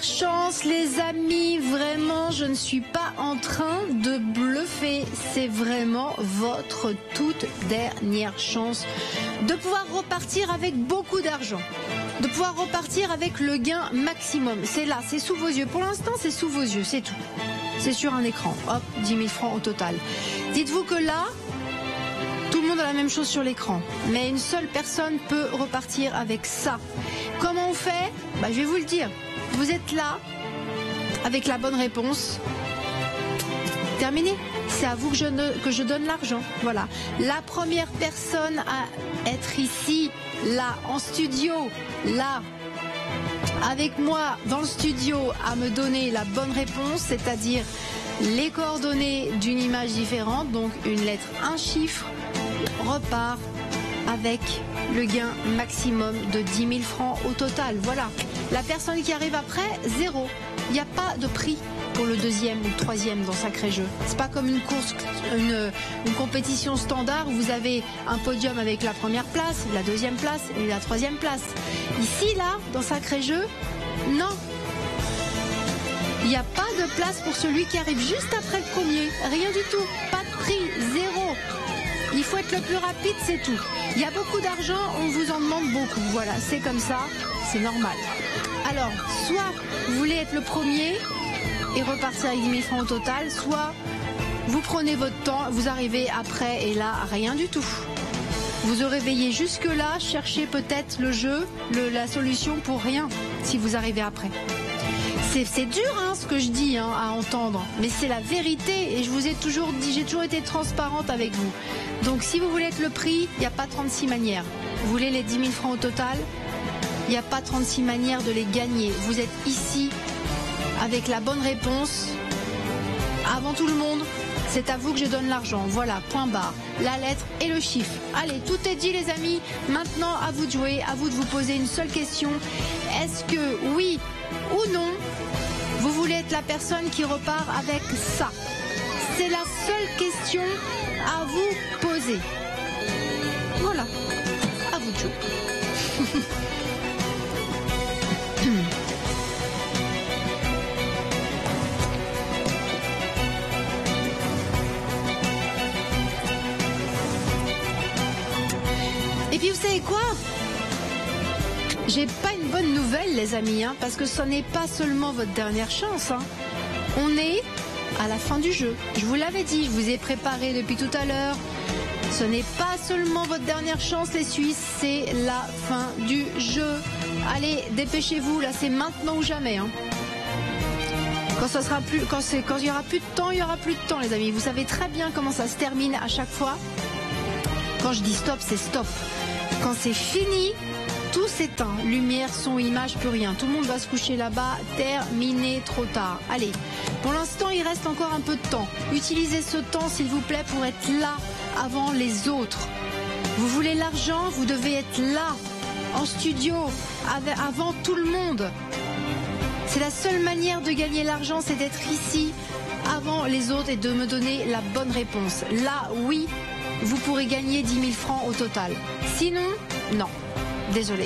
Chance les amis, vraiment je ne suis pas en train de bluffer, c'est vraiment votre toute dernière chance de pouvoir repartir avec beaucoup d'argent, de pouvoir repartir avec le gain maximum. C'est là, c'est sous vos yeux, pour l'instant c'est sous vos yeux, c'est tout, c'est sur un écran, hop, 10 000 francs au total. Dites-vous que là, tout le monde a la même chose sur l'écran, mais une seule personne peut repartir avec ça. Comment on fait? Je vais vous le dire. Vous êtes là, avec la bonne réponse. Terminé. C'est à vous que je donne l'argent. Voilà. La première personne à être ici, là, en studio, là, avec moi, dans le studio, à me donner la bonne réponse, c'est-à-dire les coordonnées d'une image différente, donc une lettre, un chiffre, repart avec le gain maximum de 10 000 francs au total. Voilà. La personne qui arrive après, 0. Il n'y a pas de prix pour le deuxième ou le troisième dans Sacré Jeu. C'est pas comme une course, une compétition standard où vous avez un podium avec la première place, la deuxième place et la troisième place. Ici, là, dans Sacré Jeu, non. Il n'y a pas de place pour celui qui arrive juste après le premier. Rien du tout. Pas de prix. Zéro. Il faut être le plus rapide, c'est tout. Il y a beaucoup d'argent, on vous en demande beaucoup. Voilà, c'est comme ça, c'est normal. Alors, soit vous voulez être le premier et repartir avec 10 000 francs au total, soit vous prenez votre temps, vous arrivez après et là, rien du tout. Vous aurez veillé jusque-là, cherchez peut-être le jeu, la solution pour rien, si vous arrivez après. C'est dur ce que je dis à entendre, mais c'est la vérité et je vous ai toujours dit, j'ai toujours été transparente avec vous. Donc si vous voulez être le prix, il n'y a pas 36 manières. Vous voulez les 10 000 francs au total, il n'y a pas 36 manières de les gagner. Vous êtes ici avec la bonne réponse, avant tout le monde. C'est à vous que je donne l'argent. Voilà, point barre. La lettre et le chiffre. Allez, tout est dit les amis. Maintenant, à vous de jouer, à vous de vous poser une seule question. Est-ce que, oui ou non, vous voulez être la personne qui repart avec ça? C'est la seule question à vous poser. Voilà, à vous de jouer. Et puis vous savez quoi? J'ai pas une bonne nouvelle les amis, parce que ce n'est pas seulement votre dernière chance. On est à la fin du jeu. Je vous l'avais dit, je vous ai préparé depuis tout à l'heure. Ce n'est pas seulement votre dernière chance les Suisses, c'est la fin du jeu. Allez, dépêchez-vous, là c'est maintenant ou jamais. Quand il y aura plus de temps, il y aura plus de temps les amis. Vous savez très bien comment ça se termine à chaque fois. Quand je dis stop, c'est stop. Quand c'est fini, tout s'éteint. Lumière, son, image, plus rien. Tout le monde va se coucher là-bas. Terminé, trop tard. Allez, pour l'instant, il reste encore un peu de temps. Utilisez ce temps, s'il vous plaît, pour être là avant les autres. Vous voulez l'argent, vous devez être là, en studio, avant tout le monde. C'est la seule manière de gagner l'argent, c'est d'être ici avant les autres et de me donner la bonne réponse. Là, oui, vous pourrez gagner 10 000 francs au total. Sinon, non. Désolé.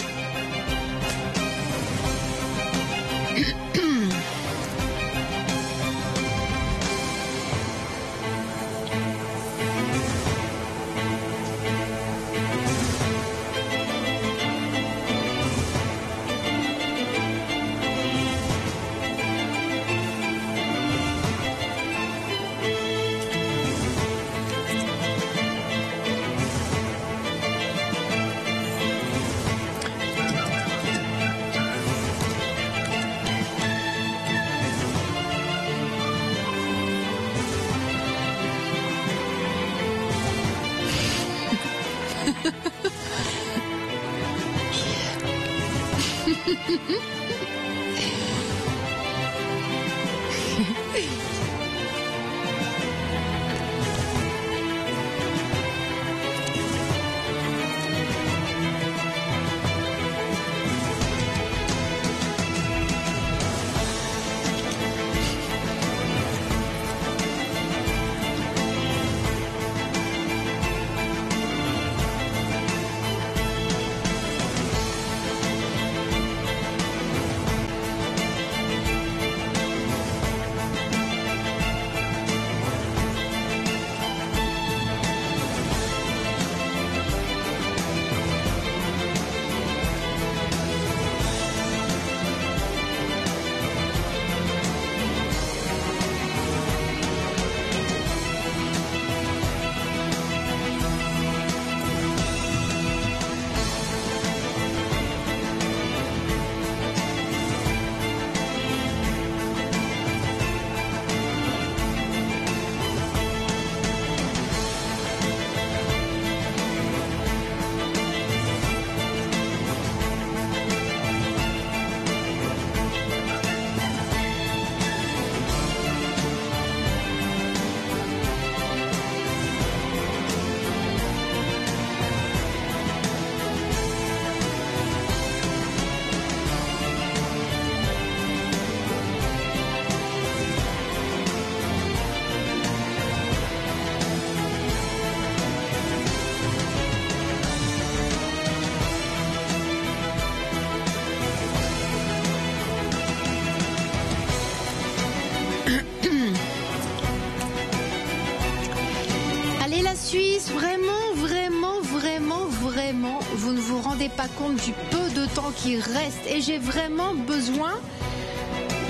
vraiment, vous ne vous rendez pas compte du peu de temps qui reste. Et j'ai vraiment besoin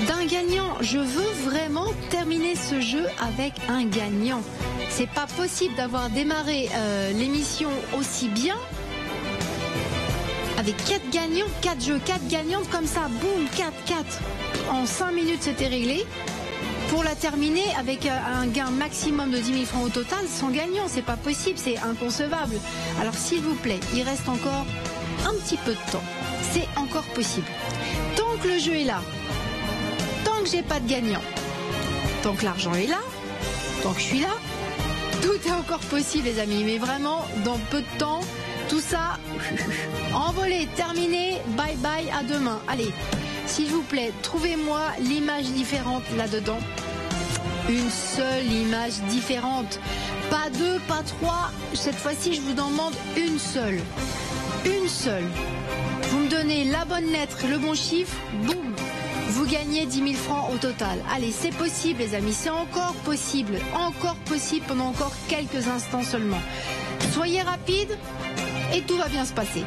d'un gagnant. Je veux vraiment terminer ce jeu avec un gagnant. C'est pas possible d'avoir démarré l'émission aussi bien avec 4 gagnants, 4 jeux, 4 gagnantes comme ça, boum, 4. En 5 minutes, c'était réglé. Pour la terminer avec un gain maximum de 10 000 francs au total, sans gagnant, c'est pas possible, c'est inconcevable. Alors s'il vous plaît, il reste encore un petit peu de temps. C'est encore possible. Tant que le jeu est là, tant que j'ai pas de gagnant, tant que l'argent est là, tant que je suis là, tout est encore possible les amis. Mais vraiment, dans peu de temps, tout ça, envolé, terminé, bye bye, à demain. Allez, s'il vous plaît, trouvez-moi l'image différente là-dedans. Une seule image différente. Pas 2, pas 3. Cette fois-ci, je vous demande une seule. Une seule. Vous me donnez la bonne lettre, le bon chiffre, boum. Vous gagnez 10 000 francs au total. Allez, c'est possible les amis, c'est encore possible pendant encore quelques instants seulement. Soyez rapides et tout va bien se passer.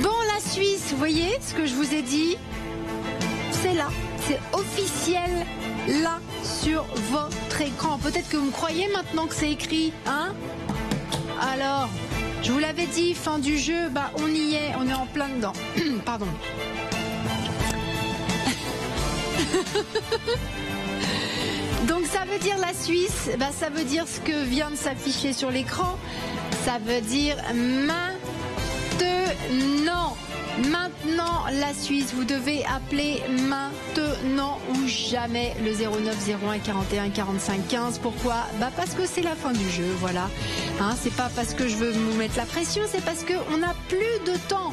Bon, la Suisse, vous voyez ce que je vous ai dit? C'est là, c'est officiel, là, sur votre écran. Peut-être que vous me croyez maintenant que c'est écrit, hein? Alors, je vous l'avais dit, fin du jeu, bah on y est, on est en plein dedans. Pardon. Donc ça veut dire la Suisse, bah ça veut dire ce que vient de s'afficher sur l'écran. Ça veut dire maintenant. Maintenant la Suisse, vous devez appeler maintenant ou jamais le 09 01 41 45 15. Pourquoi? Bah parce que c'est la fin du jeu, voilà. Hein, c'est pas parce que je veux vous mettre la pression, c'est parce qu'on n'a plus de temps.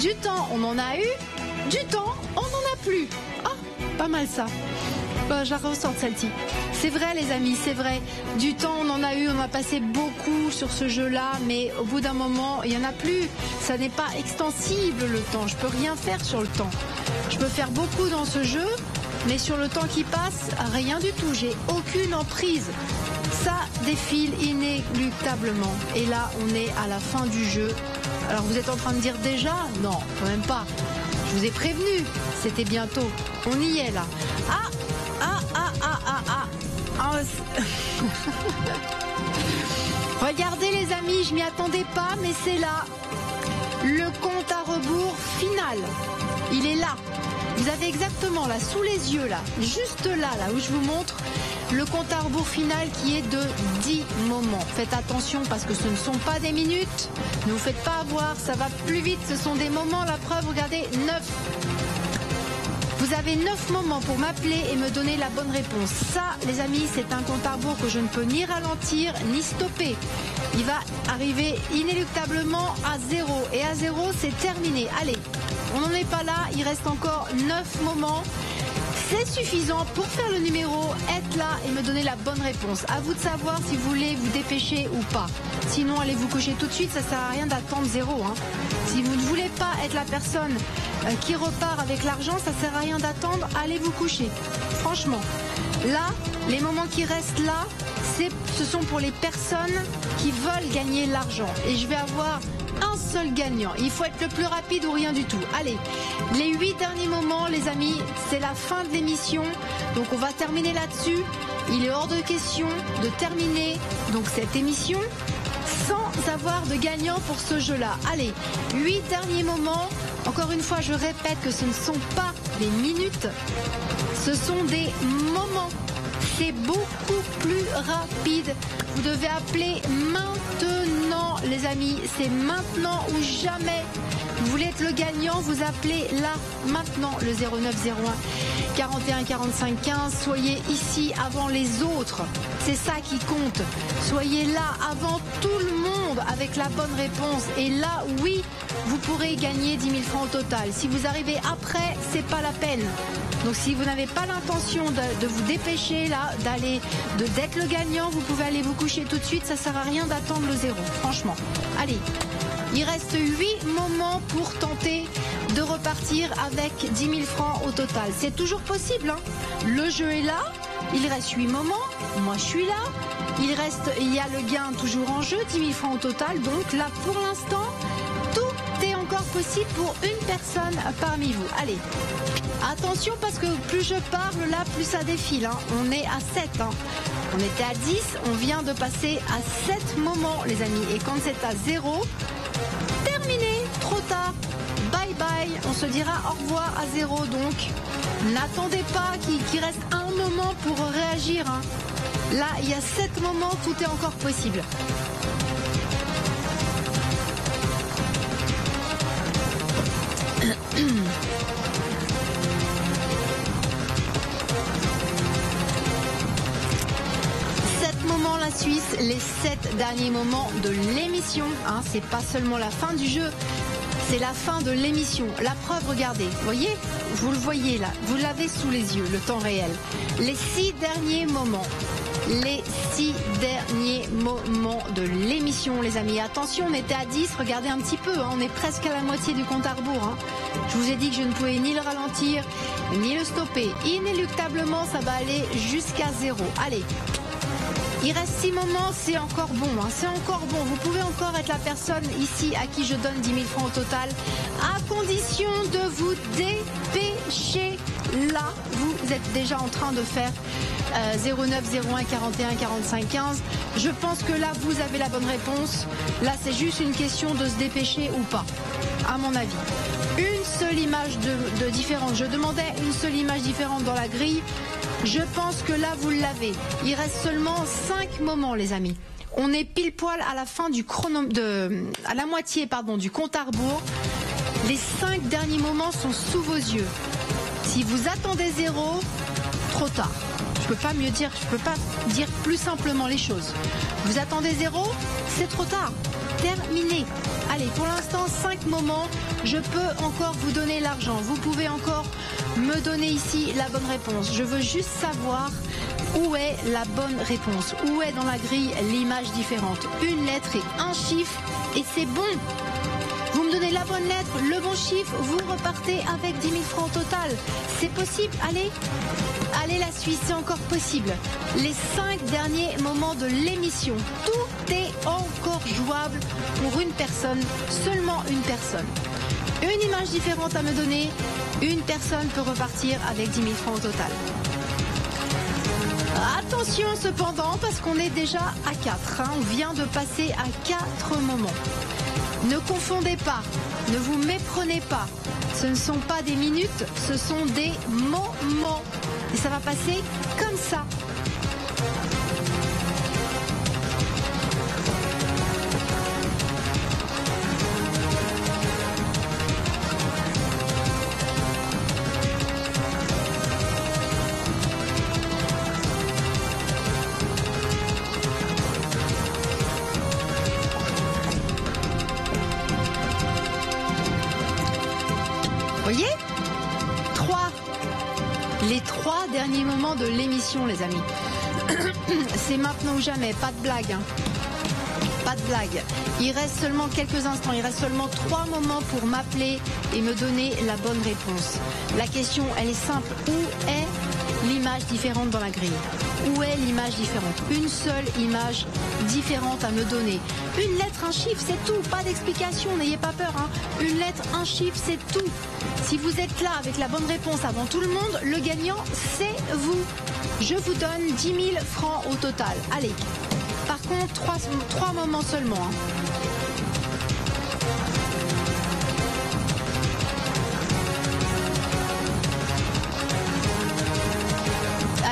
Du temps, on en a eu. Du temps, on n'en a plus. Ah, pas mal ça. Bah, je la ressors celle-ci. C'est vrai les amis, c'est vrai. Du temps on en a eu, on a passé beaucoup sur ce jeu-là, mais au bout d'un moment, il n'y en a plus. Ça n'est pas extensible le temps, je peux rien faire sur le temps. Je peux faire beaucoup dans ce jeu, mais sur le temps qui passe, rien du tout. J'ai aucune emprise. Ça défile inéluctablement. Et là, on est à la fin du jeu. Alors vous êtes en train de dire déjà? Non, quand même pas. Je vous ai prévenu, c'était bientôt. On y est là. Regardez les amis, je m'y attendais pas, mais c'est là. Le compte à rebours final. Il est là. Vous avez exactement là, sous les yeux là, juste là où je vous montre le compte à rebours final qui est de 10 moments. Faites attention parce que ce ne sont pas des minutes. Ne vous faites pas avoir, ça va plus vite. Ce sont des moments, la preuve, regardez, 9. Vous avez 9 moments pour m'appeler et me donner la bonne réponse. Ça, les amis, c'est un compte à rebours que je ne peux ni ralentir ni stopper. Il va arriver inéluctablement à 0. Et à 0, c'est terminé. Allez, on n'en est pas là. Il reste encore 9 moments. C'est suffisant pour faire le numéro, être là et me donner la bonne réponse. À vous de savoir si vous voulez vous dépêcher ou pas. Sinon, allez vous coucher tout de suite, ça sert à rien d'attendre 0. Hein. Si vous ne voulez pas être la personne qui repart avec l'argent, ça sert à rien d'attendre, allez vous coucher. Franchement, là, les moments qui restent là, ce sont pour les personnes qui veulent gagner l'argent. Et je vais avoir un seul gagnant. Il faut être le plus rapide ou rien du tout. Allez, les 8 derniers moments, les amis, c'est la fin de l'émission. Donc on va terminer là-dessus. Il est hors de question de terminer donc cette émission sans avoir de gagnant pour ce jeu-là. Allez, 8 derniers moments. Encore une fois, je répète que ce ne sont pas des minutes, ce sont des moments. C'est beaucoup plus rapide. Vous devez appeler maintenant, les amis. C'est maintenant ou jamais. Vous voulez être le gagnant, vous appelez là, maintenant, le 0901 41 45 15. Soyez ici avant les autres. C'est ça qui compte. Soyez là avant tout le monde avec la bonne réponse. Et là, oui, vous pourrez gagner 10 000 francs au total. Si vous arrivez après, c'est pas la peine. Donc si vous n'avez pas l'intention de vous dépêcher là, d'être le gagnant, vous pouvez aller vous coucher tout de suite, ça sert à rien d'attendre le 0, franchement. Allez, il reste 8 moments pour tenter de repartir avec 10 000 francs au total. C'est toujours possible, hein. Le jeu est là, il reste 8 moments, moi je suis là, il y a le gain toujours en jeu, 10 000 francs au total, donc là pour l'instant, tout est encore possible pour une personne parmi vous. Allez. Attention parce que plus je parle, là, plus ça défile. Hein. On est à 7. Hein. On était à 10, on vient de passer à 7 moments, les amis. Et quand c'est à 0, terminé, trop tard. Bye bye. On se dira au revoir à 0. Donc, n'attendez pas qu'il reste un moment pour réagir. Hein. Là, il y a 7 moments, tout est encore possible. La Suisse, les 7 derniers moments de l'émission, hein, c'est pas seulement la fin du jeu, c'est la fin de l'émission. La preuve, regardez, voyez, vous le voyez là, vous l'avez sous les yeux, le temps réel. Les 6 derniers moments, les 6 derniers moments de l'émission, les amis. Attention, on était à 10, regardez un petit peu, hein, on est presque à la moitié du compte à rebours. Hein. Je vous ai dit que je ne pouvais ni le ralentir, ni le stopper. Inéluctablement, ça va aller jusqu'à 0. Allez. Il reste 6 moments, c'est encore bon, hein, c'est encore bon. Vous pouvez encore être la personne ici à qui je donne 10 000 francs au total, à condition de vous dépêcher. Là, vous êtes déjà en train de faire 09 01 41 45 15. Je pense que là, vous avez la bonne réponse. Là, c'est juste une question de se dépêcher ou pas, à mon avis. Une seule image de différence. Je demandais une seule image différente dans la grille. Je pense que là, vous l'avez. Il reste seulement 5 moments, les amis. On est pile poil à la fin du à la moitié, du compte à rebours. Les 5 derniers moments sont sous vos yeux. Si vous attendez 0, trop tard. Je peux pas dire plus simplement les choses. Vous attendez 0, c'est trop tard. Terminé. Allez, pour l'instant, 5 moments. Je peux encore vous donner l'argent. Vous pouvez encore me donner ici la bonne réponse. Je veux juste savoir où est la bonne réponse. Où est dans la grille l'image différente. Une lettre et un chiffre et c'est bon. Vous me donnez la bonne lettre, le bon chiffre, vous repartez avec 10 000 francs au total. C'est possible, allez. Allez la Suisse, c'est encore possible. Les 5 derniers moments de l'émission, tout est encore jouable pour une personne, seulement une personne. Une image différente à me donner, une personne peut repartir avec 10 000 francs au total. Attention cependant, parce qu'on est déjà à 4, hein, on vient de passer à 4 moments. Ne confondez pas, ne vous méprenez pas. Ce ne sont pas des minutes, ce sont des moments. Et ça va passer comme ça. Voyez 3. Les 3 derniers moments de l'émission, les amis. C'est maintenant ou jamais, pas de blague. Hein. Pas de blague. Il reste seulement quelques instants, il reste seulement 3 moments pour m'appeler et me donner la bonne réponse. La question, elle est simple. Où est l'image différente dans la grille? Où est l'image différente? Une seule image différente à me donner. Une lettre, un chiffre, c'est tout. Pas d'explication, n'ayez pas peur. Hein. Une lettre, un chiffre, c'est tout. Si vous êtes là avec la bonne réponse avant tout le monde, le gagnant, c'est vous. Je vous donne 10 000 francs au total. Allez. Par contre, 3 moments seulement. Hein.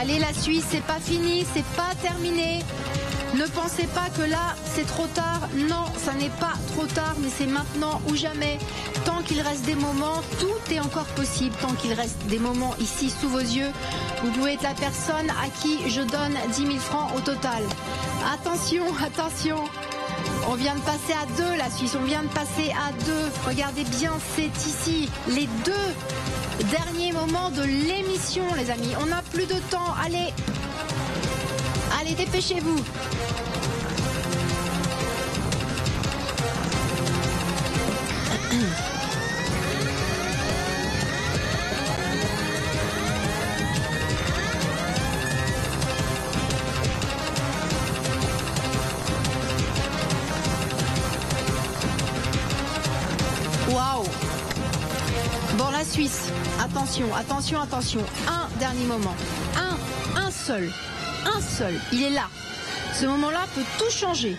Allez, la Suisse, c'est pas fini, c'est pas terminé. Ne pensez pas que là, c'est trop tard. Non, ça n'est pas trop tard, mais c'est maintenant ou jamais. Tant qu'il reste des moments, tout est encore possible. Tant qu'il reste des moments ici sous vos yeux, vous pouvez être la personne à qui je donne 10 000 francs au total. Attention, attention. On vient de passer à 2, la Suisse. On vient de passer à 2. Regardez bien, c'est ici. Les 2 derniers moments de l'émission, les amis. On n'a plus de temps. Allez. Allez, dépêchez-vous. Waouh. Bon, la Suisse, attention, attention, attention. Un dernier moment. Un seul. Un seul. Il est là. Ce moment-là peut tout changer.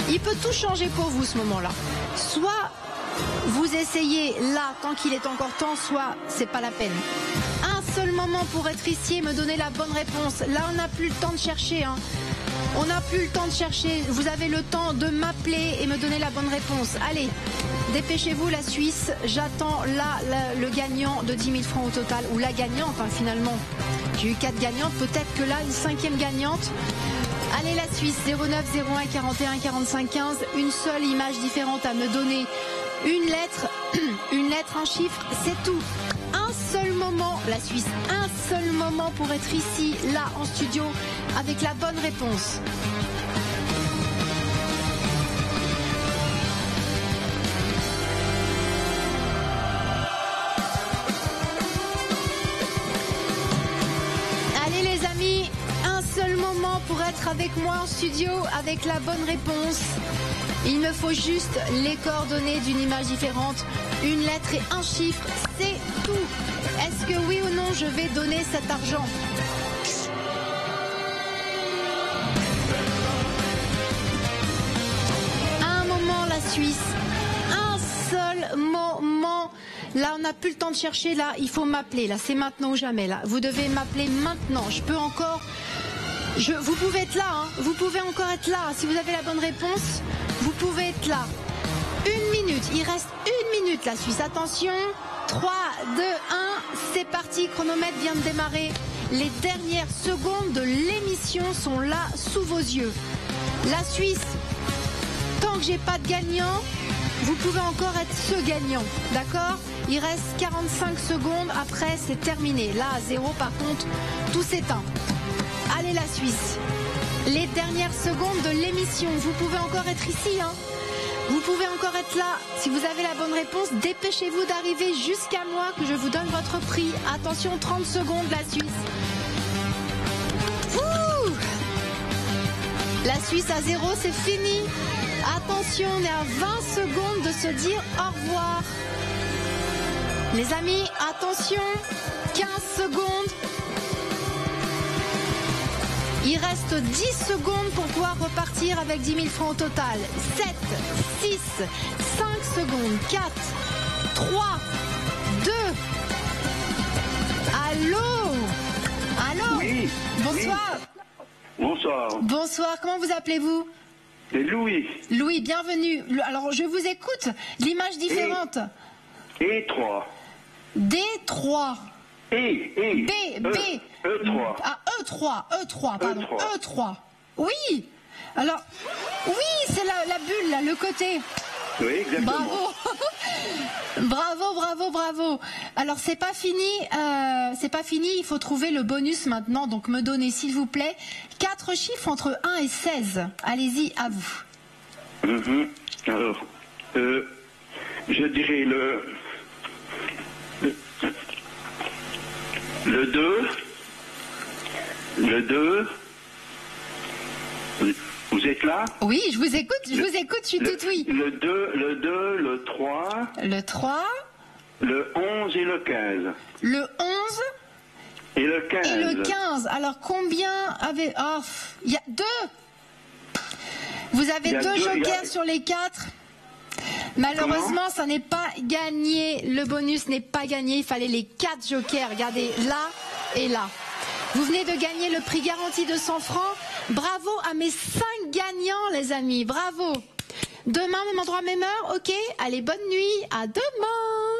Il peut tout changer pour vous, ce moment-là. Soit vous essayez là, tant qu'il est encore temps, soit c'est pas la peine. Un seul moment pour être ici et me donner la bonne réponse. Là, on n'a plus le temps de chercher. Hein. On n'a plus le temps de chercher. Vous avez le temps de m'appeler et me donner la bonne réponse. Allez, dépêchez-vous, la Suisse. J'attends là le gagnant de 10 000 francs au total. Ou la gagnante, hein, finalement. J'ai eu 4 gagnantes. Peut-être que là, une 5e gagnante. Allez, la Suisse, 09 01 41 45 15. Une seule image différente à me donner. Une lettre, un chiffre, c'est tout. Un seul moment, la Suisse, un seul moment pour être ici, là, en studio, avec la bonne réponse. Allez les amis, un seul moment pour être avec moi en studio, avec la bonne réponse. Il me faut juste les coordonnées d'une image différente, une lettre et un chiffre, c'est tout. Est-ce que oui ou non je vais donner cet argent? Un moment, la Suisse, un seul moment. Là, on n'a plus le temps de chercher, là, il faut m'appeler, là, c'est maintenant ou jamais, là. Vous devez m'appeler maintenant, je peux encore... Vous pouvez être là, hein. Vous pouvez encore être là, si vous avez la bonne réponse. Vous pouvez être là. 1 minute. Il reste 1 minute, la Suisse. Attention. 3, 2, 1. C'est parti. Chronomètre vient de démarrer. Les dernières secondes de l'émission sont là, sous vos yeux. La Suisse, tant que j'ai pas de gagnant, vous pouvez encore être ce gagnant. D'accord? Il reste 45 secondes. Après, c'est terminé. Là, à 0, par contre, tout s'éteint. Allez, la Suisse. Les dernières secondes de l'émission. Vous pouvez encore être ici, hein. Vous pouvez encore être là. Si vous avez la bonne réponse, dépêchez-vous d'arriver jusqu'à moi que je vous donne votre prix. Attention, 30 secondes, la Suisse. Ouh, la Suisse à 0, c'est fini. Attention, on est à 20 secondes de se dire au revoir. Les amis, attention, 15 secondes. Il reste 10 secondes pour pouvoir repartir avec 10 000 francs au total. 7, 6, 5 secondes, 4, 3, 2. Allô? Allô? Oui. Bonsoir. Oui. Bonsoir. Bonsoir, comment vous appelez-vous? C'est Louis. Louis, bienvenue. Alors, je vous écoute. L'image différente. E3. D3. B, E3. Ah, E3, pardon. E3. Oui. Alors, oui, c'est la bulle, là, le côté. Oui, exactement. Bravo. Bravo, bravo, bravo. Alors c'est pas fini, il faut trouver le bonus maintenant, donc me donnez s'il vous plaît 4 chiffres entre 1 et 16. Allez-y, à vous. Alors, je dirais le 2. Vous êtes là? Oui, je vous écoute, je suis toute oui. Le 2, le 3. Le 3. Le 11 et le 15. Le 11 et le 15. Et le 15. Alors combien avait... Oh, il y a 2. Vous avez 2 jokers sur les 4. Malheureusement, ça n'est pas gagné. Le bonus n'est pas gagné. Il fallait les 4 jokers. Regardez, là et là. Vous venez de gagner le prix garanti de 100 francs. Bravo à mes 5 gagnants, les amis. Bravo. Demain, même endroit, même heure. Ok. Allez, bonne nuit. À demain.